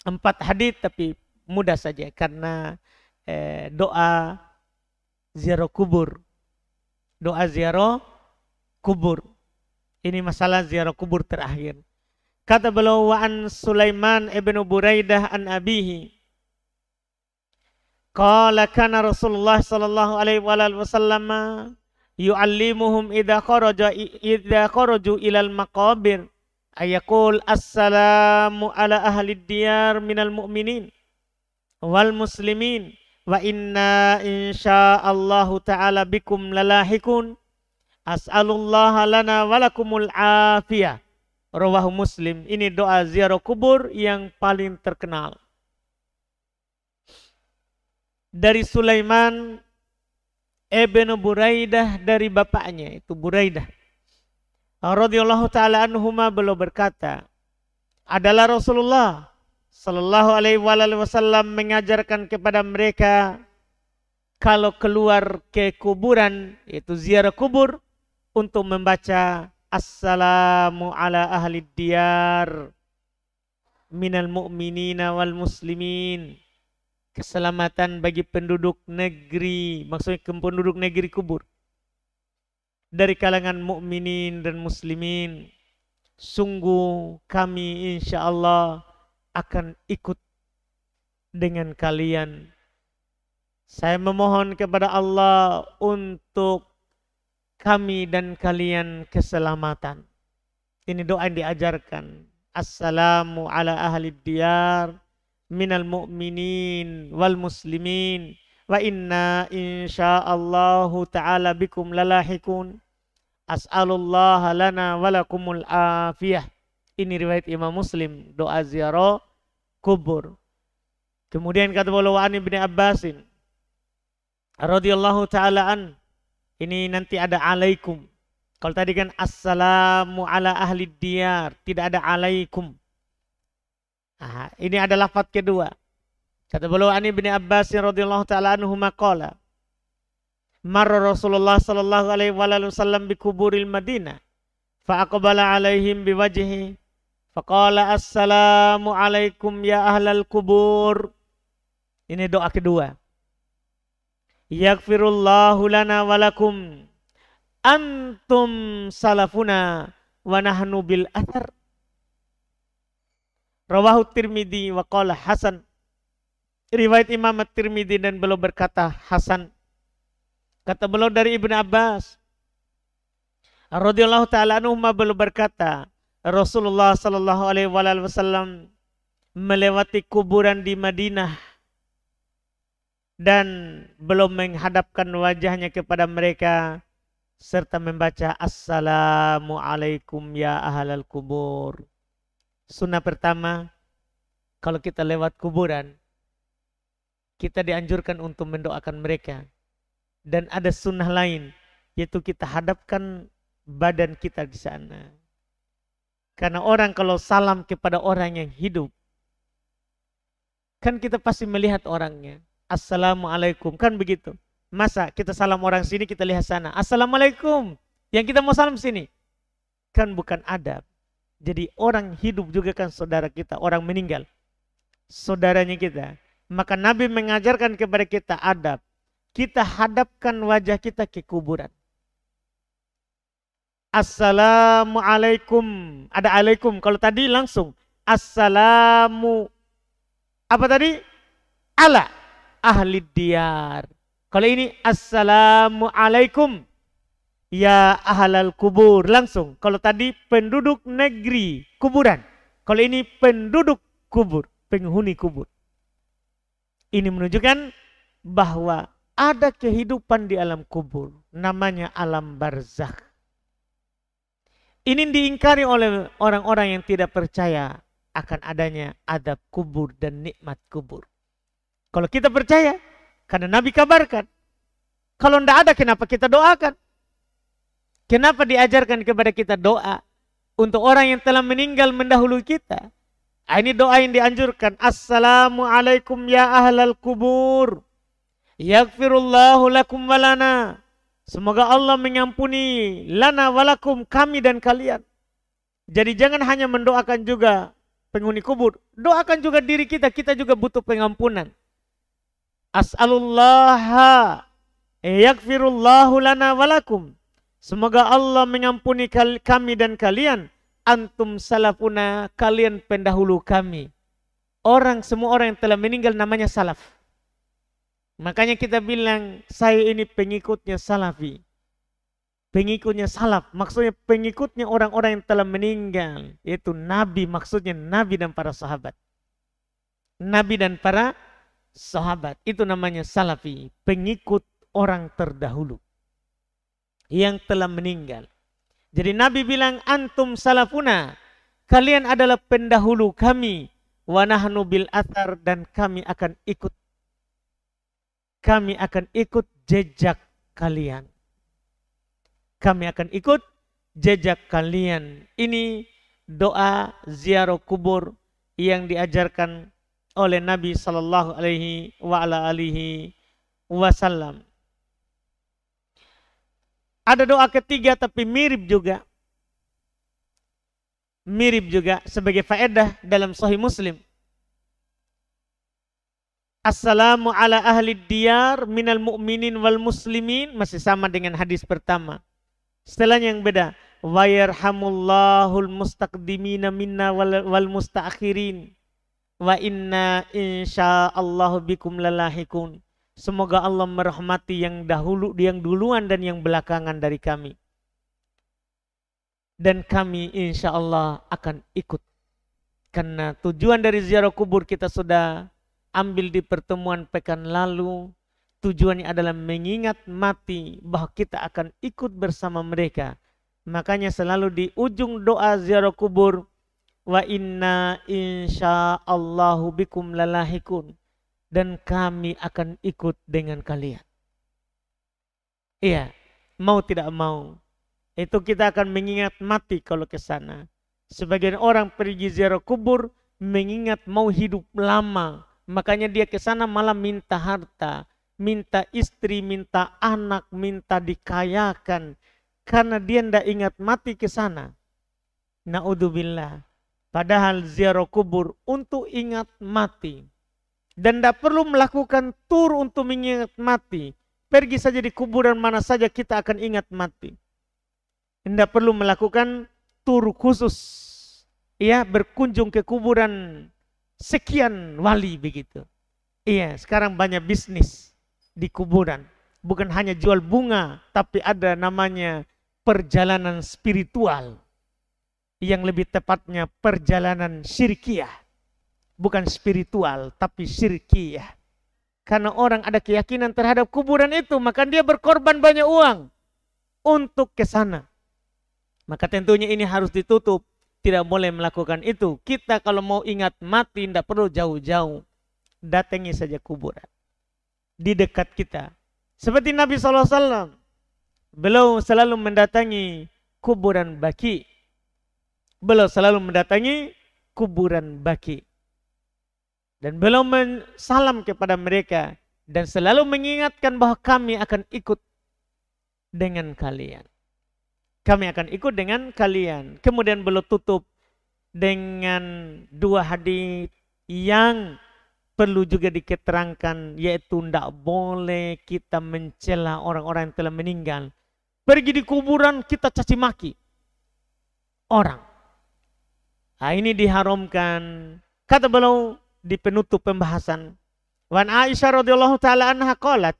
4 hadits tapi mudah saja karena doa ziarah kubur. Doa ziarah kubur. Ini masalah ziarah kubur terakhir. Kata beliau, wa an Sulaiman ibn Buraidah an abihi. Qala kana Rasulullah sallallahu alaihi wasallam yu'allimuhum idza kharaju ilal maqabir ayaqul assalamu ala ahli diyar minal mu'minin wal muslimin wa inna insyaallahu ta'ala bikum lalahikun as'alullaha lana walakumul afiyah. Rawahu Muslim. Ini doa ziarah kubur yang paling terkenal. Dari Sulaiman ibn Buraidah, dari bapaknya itu Buraidah radhiyallahu taala anhuma, beliau berkata, adalah Rasulullah sallallahu alaihi wasallam mengajarkan kepada mereka kalau keluar ke kuburan, yaitu ziarah kubur, untuk membaca assalamu ala ahli diyar minal mu'minina wal muslimin. Keselamatan bagi penduduk negeri, maksudnya penduduk negeri kubur, dari kalangan mukminin dan muslimin. Sungguh kami insya Allah akan ikut dengan kalian. Saya memohon kepada Allah untuk kami dan kalian keselamatan. Ini doa yang diajarkan. Assalamu ala ahli diyar minal mu'minin wal muslimin wa inna insyaallahu ta'ala bikum lalahikun as'alullaha lana walakumul afiyah. Ini riwayat Imam Muslim, doa ziarah kubur. Kemudian kata beliau an Ibnu Abbasin radhiyallahu ta'ala an, ini nanti ada alaikum. Kalau tadi kan assalamu ala ahli diyar, tidak ada alaikum. Nah, ini ada lafaz kedua. Kata beliau an Ibnu Abbas radhiyallahu taala anhu maqala marra Rasulullah sallallahu alaihi wasallam bi kuburil Madinah fa aqbala alaihim biwajhi faqala assalamu alaikum ya ahlal kubur. Ini doa kedua. Yaghfirullahu lana walakum antum salafuna wa nahnu bil athar. Rawahu Tirmidzi wa qala hasan. Riwayat Imam Tirmidzi dan beliau berkata hasan. Kata beliau dari Ibnu Abbas radhiyallahu taala anhu, beliau berkata, Rasulullah sallallahu alaihi wasallam melewati kuburan di Madinah dan belum menghadapkan wajahnya kepada mereka serta membaca assalamu alaikum ya ahlal kubur. Sunnah pertama, kalau kita lewat kuburan, kita dianjurkan untuk mendoakan mereka. Dan ada sunnah lain, yaitu kita hadapkan badan kita di sana. Karena orang kalau salam kepada orang yang hidup, kan kita pasti melihat orangnya. Assalamualaikum, kan begitu. Masa kita salam orang sini, kita lihat sana. Assalamualaikum, yang kita mau salam sini. Kan bukan adab. Jadi orang hidup juga kan saudara kita, orang meninggal saudaranya kita. Maka Nabi mengajarkan kepada kita adab. Kita hadapkan wajah kita ke kuburan. Assalamualaikum. Ada alaikum. Kalau tadi langsung. Assalamu. Apa tadi? Ala ahli diyar. Kalau ini assalamualaikum ya ahlal kubur. Langsung. Kalau tadi penduduk negeri kuburan. Kalau ini penduduk kubur. Penghuni kubur. Ini menunjukkan bahwa ada kehidupan di alam kubur. Namanya alam barzakh. Ini diingkari oleh orang-orang yang tidak percaya akan adanya adab kubur dan nikmat kubur. Kalau kita percaya, karena Nabi kabarkan. Kalau tidak ada, kenapa kita doakan? Kenapa diajarkan kepada kita doa untuk orang yang telah meninggal mendahului kita? Ini doa yang dianjurkan. Assalamualaikum ya ahlal kubur. Yaghfirullahu lakum walana. Semoga Allah mengampuni lana walakum, kami dan kalian. Jadi jangan hanya mendoakan juga penghuni kubur. Doakan juga diri kita. Kita juga butuh pengampunan. As'alullaha yaghfirullahu lana walakum. Semoga Allah mengampuni kami dan kalian. Antum salafuna, kalian pendahulu kami. Semua orang yang telah meninggal namanya salaf. Makanya kita bilang, saya ini pengikutnya salafi. Pengikutnya salaf, maksudnya pengikutnya orang-orang yang telah meninggal. Yaitu Nabi, maksudnya Nabi dan para sahabat. Nabi dan para sahabat. Itu namanya salafi. Pengikut orang terdahulu. Yang telah meninggal. Jadi Nabi bilang, antum salafuna. Kalian adalah pendahulu kami. Wa nahnu bil athar, dan kami akan ikut. Kami akan ikut jejak kalian. Kami akan ikut jejak kalian. Ini doa ziarah kubur yang diajarkan oleh Nabi sallallahu alaihi wasallam. Ada doa ketiga tapi mirip juga. Mirip juga sebagai faedah dalam Sahih Muslim. Assalamu ala ahli diyar minal mu'minin wal muslimin. Masih sama dengan hadis pertama. Setelahnya yang beda. Wa yarhamullahul mustaqdimina minna wal mustaakhirin. Wa inna insyaallahu bikum lalahikun. Semoga Allah merahmati yang duluan dan yang belakangan dari kami. Dan kami insya Allah akan ikut. Karena tujuan dari ziarah kubur kita sudah ambil di pertemuan pekan lalu. Tujuannya adalah mengingat mati bahwa kita akan ikut bersama mereka. Makanya selalu di ujung doa ziarah kubur. Wa inna insyaallahu bikum lalahikun. Dan kami akan ikut dengan kalian. Iya, mau tidak mau. Itu kita akan mengingat mati kalau ke sana. Sebagian orang pergi ziarah kubur mengingat mau hidup lama. Makanya dia ke sana malah minta harta, minta istri, minta anak, minta dikayakan. Karena dia tidak ingat mati ke sana. Na'udzubillah. Padahal ziarah kubur untuk ingat mati. Dan tidak perlu melakukan tur untuk mengingat mati. Pergi saja di kuburan mana saja kita akan ingat mati. Tidak perlu melakukan tur khusus. Ya, berkunjung ke kuburan sekian wali begitu. Iya, sekarang banyak bisnis di kuburan. Bukan hanya jual bunga, tapi ada namanya perjalanan spiritual. Yang lebih tepatnya perjalanan syirkiyah. Bukan spiritual, tapi syirkiyah. Karena orang ada keyakinan terhadap kuburan itu, maka dia berkorban banyak uang untuk ke sana. Maka tentunya ini harus ditutup. Tidak boleh melakukan itu. Kita kalau mau ingat mati, tidak perlu jauh-jauh. Datangi saja kuburan. Di dekat kita. Seperti Nabi SAW. Beliau selalu mendatangi kuburan Baqi. Beliau selalu mendatangi kuburan Baqi. Dan beliau salam kepada mereka. Dan selalu mengingatkan bahwa kami akan ikut dengan kalian. Kami akan ikut dengan kalian. Kemudian beliau tutup dengan dua hadis yang perlu juga diketerangkan. Yaitu tidak boleh kita mencela orang-orang yang telah meninggal. Pergi di kuburan kita caci maki orang. Nah, ini diharamkan. Kata beliau di penutup pembahasan. Wan Aisyah radhiyallahu taala anha qalat.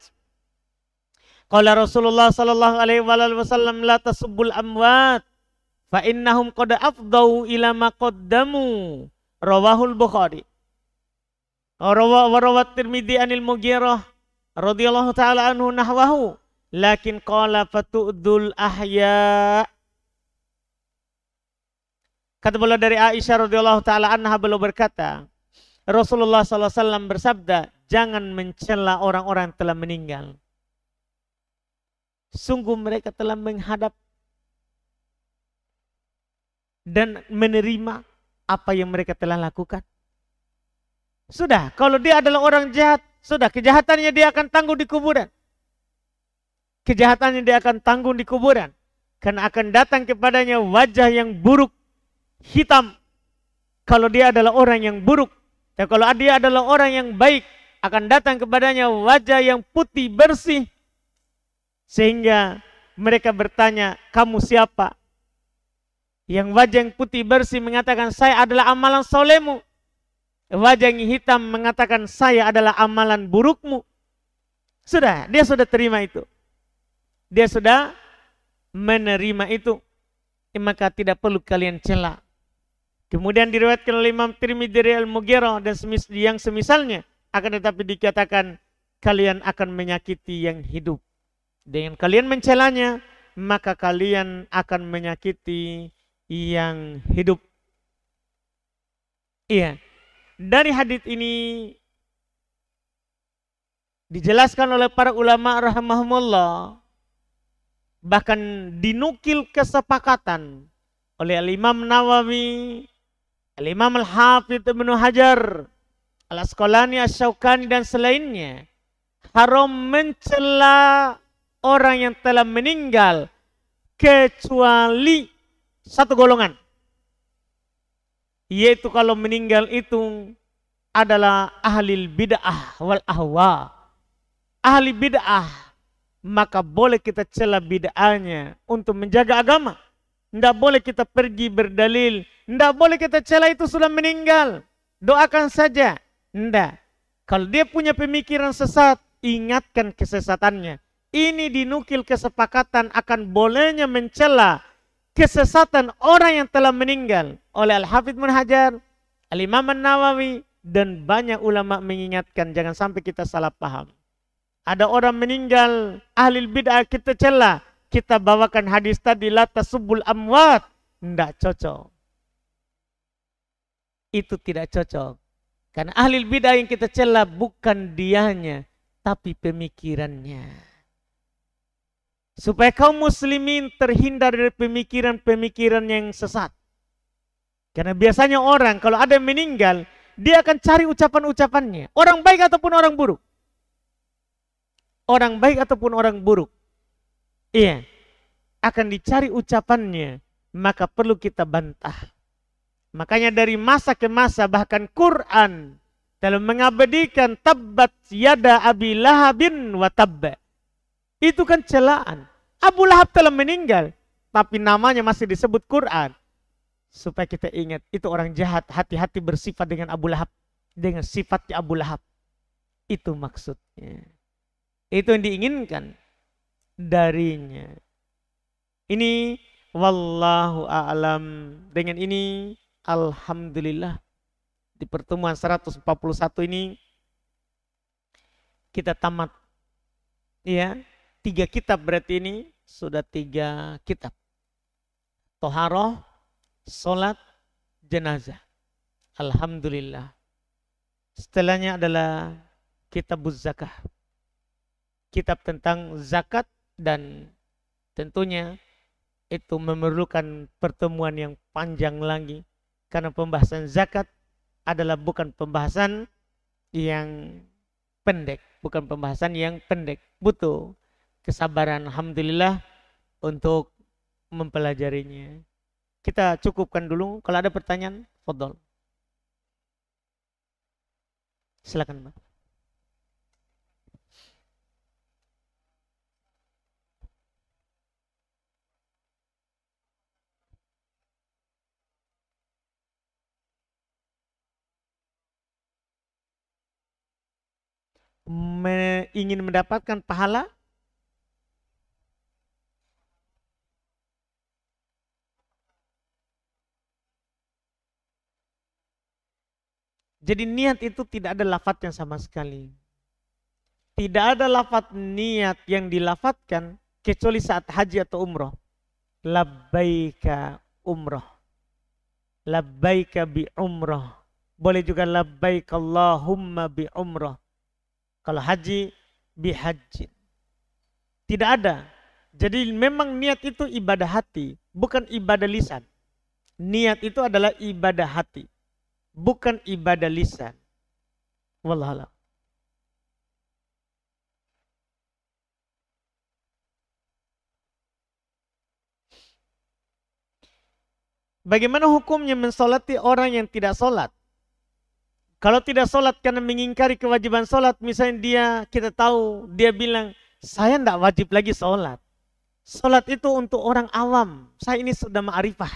Qala Rasulullah sallallahu alaihi wasallam la tasubbul amwat fa innahum qad afdau ila ma qaddamu. Rawahul Bukhari. Wa rawat Tirmidzi anil Mughirah radhiyallahu taala anhu nahwahu. Lakin qala fatu'dul ahya. Kata beliau dari Aisyah radhiyallahu taala anha, beliau berkata, Rasulullah sallallahu alaihi wasallam bersabda, jangan mencela orang-orang yang telah meninggal. Sungguh mereka telah menghadap dan menerima apa yang mereka telah lakukan. Sudah, kalau dia adalah orang jahat, sudah kejahatannya dia akan tanggung di kuburan. Kejahatannya dia akan tanggung di kuburan. Karena akan datang kepadanya wajah yang buruk, hitam. Kalau dia adalah orang yang buruk. Dan kalau dia adalah orang yang baik, akan datang kepadanya wajah yang putih, bersih. Sehingga mereka bertanya, kamu siapa? Yang wajah yang putih bersih mengatakan, saya adalah amalan solemu. Wajah yang hitam mengatakan, saya adalah amalan burukmu. Sudah, dia sudah terima itu. Dia sudah menerima itu, maka tidak perlu kalian cela. Kemudian diriwayatkan oleh Imam Tirmidzi dari Al-Mughirah dan yang semisalnya, akan tetapi dikatakan kalian akan menyakiti yang hidup. Dengan kalian mencelanya, maka kalian akan menyakiti yang hidup. Iya. Dari hadits ini dijelaskan oleh para ulama rahimahumullah, bahkan dinukil kesepakatan oleh Al-Imam Nawawi, Al-Imam Al-Hafidh Ibnu Hajar, Al-Asqalani, Asy-Syaukani dan selainnya, haram mencela orang yang telah meninggal kecuali satu golongan, yaitu kalau meninggal itu adalah ahli bid'ah wal ahwa. Ahli bid'ah, maka boleh kita cela bid'ahnya untuk menjaga agama. Tidak boleh kita pergi berdalil. Tidak boleh kita cela itu sudah meninggal. Doakan saja. Tidak. Kalau dia punya pemikiran sesat, ingatkan kesesatannya. Ini dinukil kesepakatan akan bolehnya mencela kesesatan orang yang telah meninggal oleh Al-Hafidh Ibnu Hajar, Al-Imam An-Nawawi, dan banyak ulama mengingatkan jangan sampai kita salah paham. Ada orang meninggal ahli bid'ah kita cela, kita bawakan hadis tadi la tasubul amwat, tidak cocok. Itu tidak cocok. Karena ahli bid'ah yang kita cela bukan dianya, tapi pemikirannya. Supaya kaum muslimin terhindar dari pemikiran-pemikiran yang sesat. Karena biasanya orang kalau ada yang meninggal, dia akan cari ucapan-ucapannya. Orang baik ataupun orang buruk. Orang baik ataupun orang buruk. Iya. Akan dicari ucapannya. Maka perlu kita bantah. Makanya dari masa ke masa bahkan Quran dalam mengabadikan tabbat yada Abi Lahabin wa tabba. Itu kan celaan. Abu Lahab telah meninggal, tapi namanya masih disebut Quran. Supaya kita ingat, itu orang jahat, hati-hati bersifat dengan Abu Lahab. Dengan sifatnya Abu Lahab. Itu maksudnya. Itu yang diinginkan darinya. Ini, wallahu a'lam. Dengan ini, alhamdulillah. Di pertemuan 141 ini, kita tamat. Ya. 3 kitab berarti ini sudah 3 kitab. Toharoh, sholat, jenazah. Alhamdulillah. Setelahnya adalah kitab zakah. Kitab tentang zakat dan tentunya itu memerlukan pertemuan yang panjang lagi. Karena pembahasan zakat adalah bukan pembahasan yang pendek. Bukan pembahasan yang pendek. Butuh kesabaran, alhamdulillah, untuk mempelajarinya. Kita cukupkan dulu. Kalau ada pertanyaan, fadhol. Silakan, Pak. Ingin mendapatkan pahala? Jadi niat itu tidak ada lafadznya sama sekali. Tidak ada lafadz niat yang dilafatkan kecuali saat haji atau umroh. Labbaika umroh. Labbaika bi umroh. Boleh juga labbaik Allahumma bi umroh. Kalau haji bi haji. Tidak ada. Jadi memang niat itu ibadah hati, bukan ibadah lisan. Niat itu adalah ibadah hati, bukan ibadah lisan. Wallahu a'lam. Bagaimana hukumnya mensolati orang yang tidak sholat? Kalau tidak sholat karena mengingkari kewajiban sholat, misalnya kita tahu, dia bilang, saya tidak wajib lagi sholat. Sholat itu untuk orang awam. Saya ini sudah ma'rifah.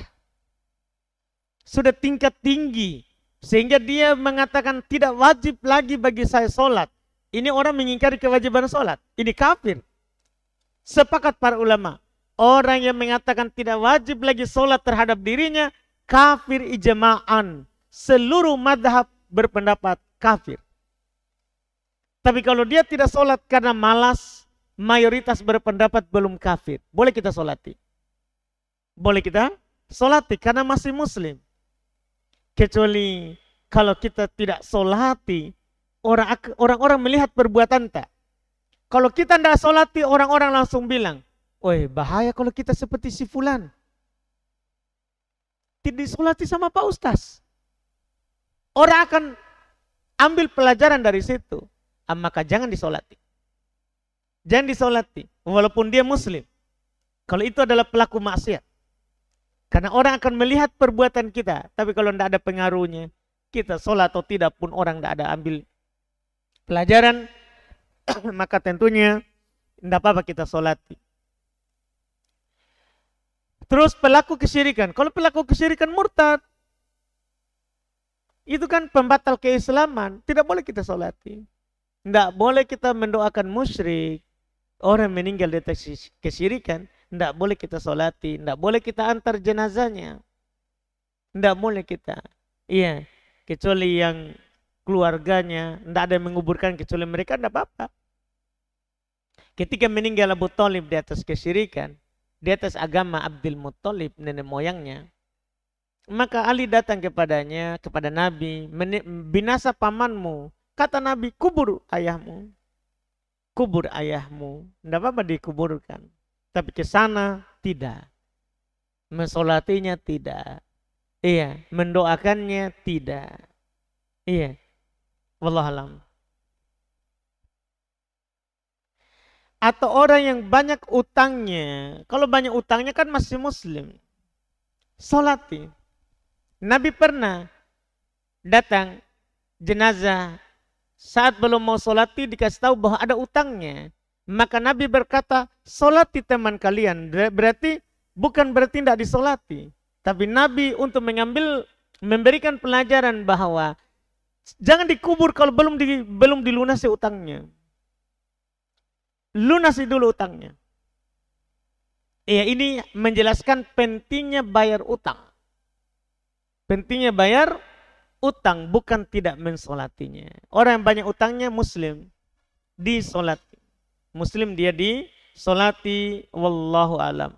Sudah tingkat tinggi. Sehingga dia mengatakan tidak wajib lagi bagi saya sholat. Ini orang mengingkari kewajiban sholat. Ini kafir. Sepakat para ulama. Orang yang mengatakan tidak wajib lagi sholat terhadap dirinya, kafir ijma'an. Seluruh madhab berpendapat kafir. Tapi kalau dia tidak sholat karena malas, mayoritas berpendapat belum kafir. Boleh kita sholati. Boleh kita sholati karena masih muslim. Kecuali kalau kita tidak sholati, orang-orang melihat perbuatan tak. Kalau kita tidak sholati, orang-orang langsung bilang, "Woi, bahaya kalau kita seperti si fulan. Tidak disolati sama Pak Ustaz." Orang akan ambil pelajaran dari situ. Maka jangan disolati. Jangan disolati. Walaupun dia muslim. Kalau itu adalah pelaku maksiat. Karena orang akan melihat perbuatan kita. Tapi kalau tidak ada pengaruhnya, kita sholat atau tidak pun orang tidak ada ambil pelajaran, maka tentunya tidak apa-apa kita sholati. Terus pelaku kesyirikan. Kalau pelaku kesyirikan murtad, itu kan pembatal keislaman. Tidak boleh kita sholati. Tidak boleh kita mendoakan musyrik. Orang meninggal di atas kesyirikan. Tidak boleh kita sholati. Tidak boleh kita antar jenazahnya. Tidak boleh kita. Iya. Kecuali yang keluarganya. Tidak ada yang menguburkan kecuali mereka. Tidak apa-apa. Ketika meninggal Abu Thalib di atas kesyirikan, di atas agama Abdul Muttalib, nenek moyangnya, maka Ali datang kepadanya, kepada Nabi, binasa pamanmu. Kata Nabi, kubur ayahmu. Kubur ayahmu. Tidak apa-apa dikuburkan. Tapi ke sana tidak. Mensolatinya tidak. Iya. Mendoakannya tidak. Iya. Wallahualam. Atau orang yang banyak utangnya. Kalau banyak utangnya kan masih muslim. Solati. Nabi pernah datang jenazah. Saat belum mau solati dikasih tahu bahwa ada utangnya. Maka Nabi berkata, solati teman kalian. Berarti bukan berarti tidak disolati. Tapi Nabi untuk memberikan pelajaran bahwa jangan dikubur kalau belum dilunasi utangnya. Lunasi dulu utangnya. Ya, ini menjelaskan pentingnya bayar utang. Pentingnya bayar utang, bukan tidak mensolatinya. Orang yang banyak utangnya muslim, disolati. Muslim dia disolati, wallahu alam.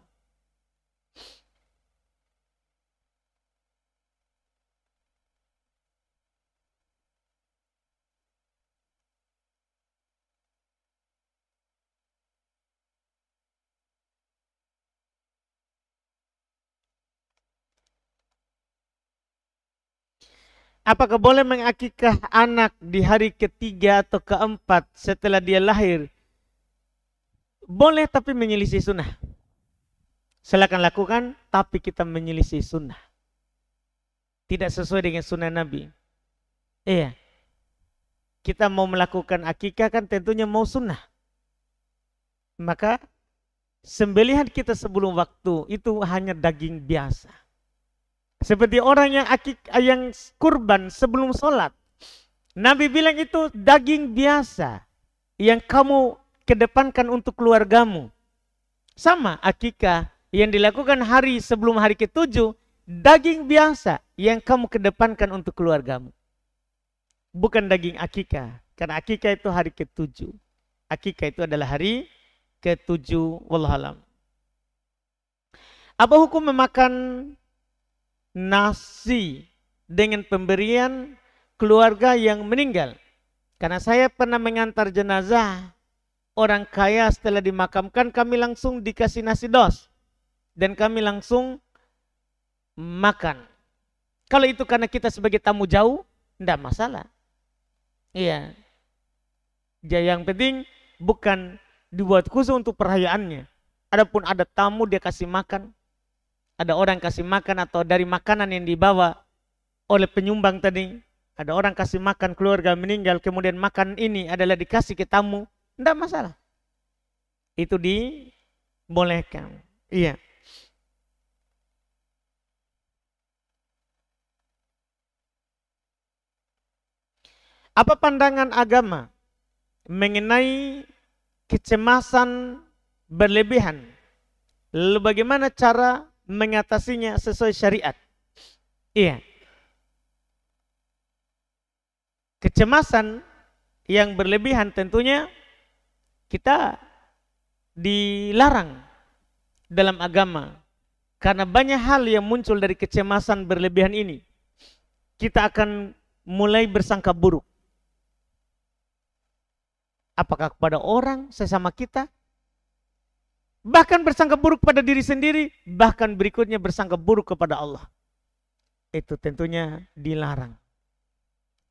Apakah boleh mengakikah anak di hari ketiga atau keempat setelah dia lahir? Boleh, tapi menyelisih sunnah. Silakan lakukan, tapi kita menyelisih sunnah. Tidak sesuai dengan sunnah Nabi. Iya. Kita mau melakukan akikah kan tentunya mau sunnah. Maka sembelihan kita sebelum waktu itu hanya daging biasa. Seperti orang yang kurban sebelum sholat. Nabi bilang itu daging biasa yang kamu kedepankan untuk keluargamu. Sama akikah yang dilakukan hari sebelum hari ke-7, daging biasa yang kamu kedepankan untuk keluargamu. Bukan daging akikah. Karena akikah itu hari ke-7. Akikah itu adalah hari ke-7. Wallahualam. Apa hukum memakan nasi dengan pemberian keluarga yang meninggal? Karena saya pernah mengantar jenazah orang kaya, setelah dimakamkan kami langsung dikasih nasi dos dan kami langsung makan. Kalau itu karena kita sebagai tamu jauh, tidak masalah. Iya. Yang penting bukan dibuat khusus untuk perayaannya. Adapun ada tamu dia kasih makan, ada orang kasih makan atau dari makanan yang dibawa oleh penyumbang tadi, ada orang kasih makan keluarga meninggal, kemudian makan ini adalah dikasih ke tamu, tidak masalah. Itu dibolehkan. Iya. Apa pandangan agama mengenai kecemasan berlebihan Lalu bagaimana cara mengatasinya sesuai syariat? Iya. Kecemasan yang berlebihan tentunya kita dilarang dalam agama. Karena banyak hal yang muncul dari kecemasan berlebihan ini. Kita akan mulai bersangka buruk. Apakah kepada orang sesama kita? Bahkan bersangka buruk pada diri sendiri. Bahkan berikutnya bersangka buruk kepada Allah. Itu tentunya dilarang.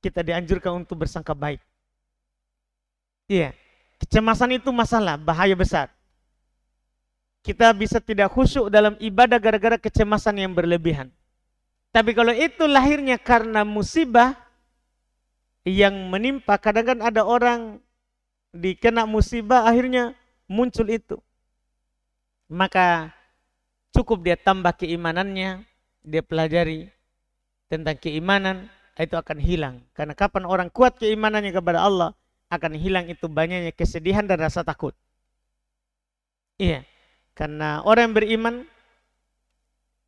Kita dianjurkan untuk bersangka baik. Iya, kecemasan itu masalah, bahaya besar. Kita bisa tidak khusyuk dalam ibadah gara-gara kecemasan yang berlebihan. Tapi kalau itu lahirnya karena musibah yang menimpa, kadang kan ada orang dikena musibah akhirnya muncul itu. Maka cukup dia tambah keimanannya, dia pelajari tentang keimanan, itu akan hilang. Karena kapan orang kuat keimanannya kepada Allah, akan hilang itu banyaknya kesedihan dan rasa takut. Iya, karena orang yang beriman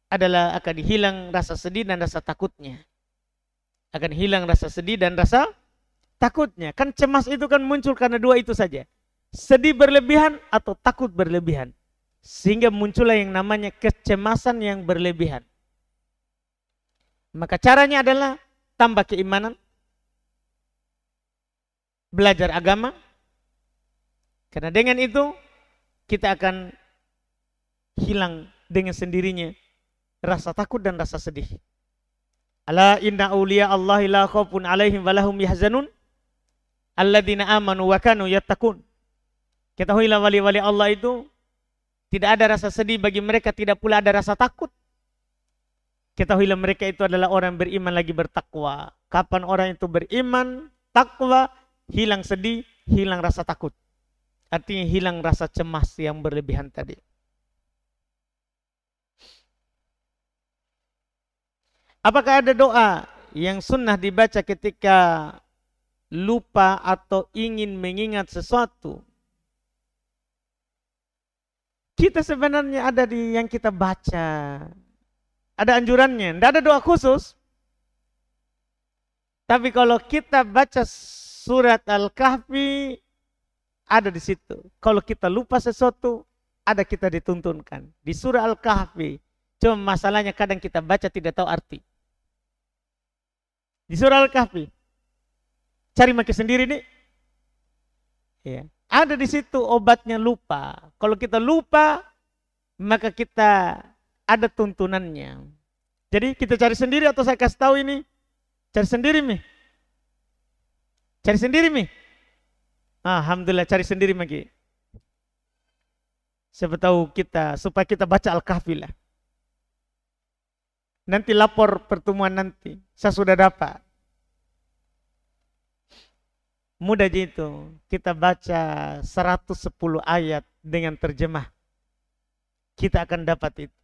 adalah akan hilang rasa sedih dan rasa takutnya. Akan hilang rasa sedih dan rasa takutnya. Kan cemas itu kan muncul karena dua itu saja. Sedih berlebihan atau takut berlebihan. Sehingga muncullah yang namanya kecemasan yang berlebihan. Maka caranya adalah tambah keimanan, belajar agama, karena dengan itu kita akan hilang dengan sendirinya rasa takut dan rasa sedih. Ala inna awliya Allahi la khaufun alaihim wa lahum yahzanun alladzina amanu wa kanu yattaqun. Ketahuilah wali-wali Allah itu tidak ada rasa sedih bagi mereka, tidak pula ada rasa takut. Ketahuilah mereka itu adalah orang beriman lagi bertakwa. Kapan orang itu beriman, takwa, hilang sedih, hilang rasa takut. Artinya hilang rasa cemas yang berlebihan tadi. Apakah ada doa yang sunnah dibaca ketika lupa atau ingin mengingat sesuatu? Kita sebenarnya ada di yang kita baca. Ada anjurannya, tidak ada doa khusus. Tapi kalau kita baca surat Al-Kahfi, ada di situ. Kalau kita lupa sesuatu, ada kita dituntunkan. Di surah Al-Kahfi, cuma masalahnya kadang kita baca tidak tahu arti. Di surah Al-Kahfi, cari maki sendiri nih. Ya. Ada di situ obatnya lupa. Kalau kita lupa, maka kita ada tuntunannya. Jadi kita cari sendiri atau saya kasih tahu ini? Cari sendiri mi. Cari sendiri mi. Alhamdulillah cari sendiri maki. Siapa tahu kita supaya kita baca Al-Kahfi lah. Nanti lapor pertemuan nanti. Saya sudah dapat. Mudah aja itu. Kita baca 110 ayat dengan terjemah. Kita akan dapat itu.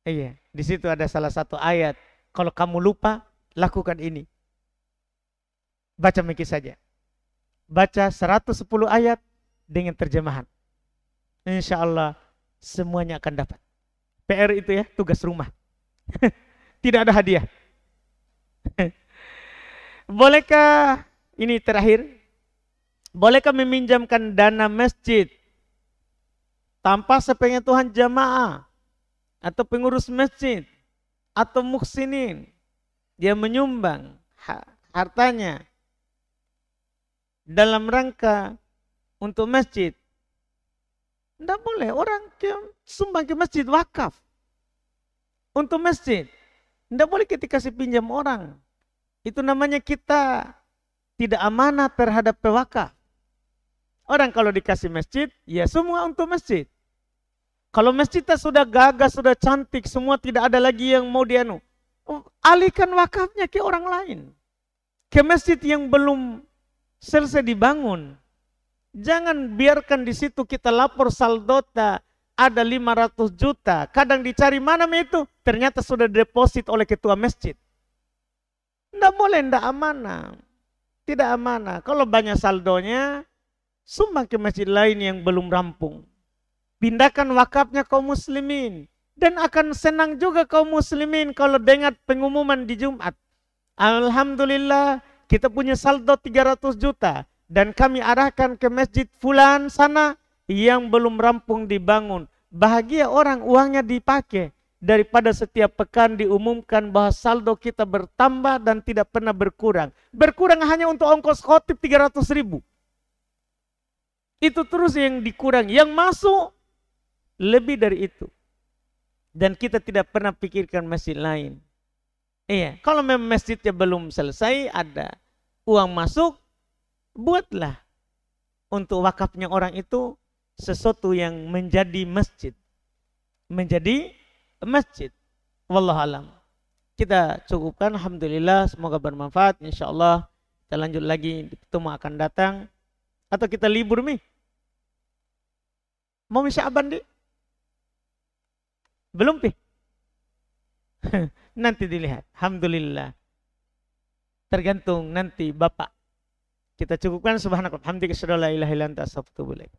Iya, di situ ada salah satu ayat. Kalau kamu lupa, lakukan ini. Baca miki saja. Baca 110 ayat dengan terjemahan. Insya Allah semuanya akan dapat. PR itu ya, tugas rumah. Tidak ada hadiah. Bolehkah, ini terakhir, bolehkah meminjamkan dana masjid tanpa sepengetahuan jamaah atau pengurus masjid atau muhsinin dia menyumbang hartanya dalam rangka untuk masjid? Tidak boleh. Orang sumbang ke masjid wakaf untuk masjid. Tidak boleh kita kasih pinjam orang. Itu namanya kita tidak amanah terhadap pewakaf. Orang kalau dikasih masjid, ya semua untuk masjid. Kalau masjidnya sudah gagah, sudah cantik, semua tidak ada lagi yang mau dianu, alihkan wakafnya ke orang lain. Ke masjid yang belum selesai dibangun. Jangan biarkan di situ kita lapor saldota ada 500 juta. Kadang dicari mana itu, ternyata sudah deposit oleh ketua masjid. Tidak boleh, tidak amanah. Tidak amanah. Kalau banyak saldonya, sumbang ke masjid lain yang belum rampung. pindahkan wakafnya kaum muslimin. Dan akan senang juga kaum muslimin kalau dengar pengumuman di Jumat. Alhamdulillah kita punya saldo 300 juta. Dan kami arahkan ke masjid fulan sana yang belum rampung dibangun. Bahagia orang uangnya dipakai. Daripada setiap pekan diumumkan bahwa saldo kita bertambah dan tidak pernah berkurang. Berkurang hanya untuk ongkos khotib 300.000. Itu terus yang dikurang. Yang masuk lebih dari itu. Dan kita tidak pernah pikirkan masjid lain. Iya, kalau memang masjidnya belum selesai, ada uang masuk, buatlah untuk wakafnya orang itu sesuatu yang menjadi masjid. Menjadi masjid. Wallahualam. Kita cukupkan, alhamdulillah, semoga bermanfaat. Insyaallah kita lanjut lagi di pertemuan akan datang. Atau kita libur nih. Mau Sya'ban di? Belum pi? Nanti dilihat. Alhamdulillah. Tergantung nanti Bapak. Kita cukupkan subhanakallah hamdika asyhadu an la ilaha illa anta astaghfiruka wa atubu ilaik.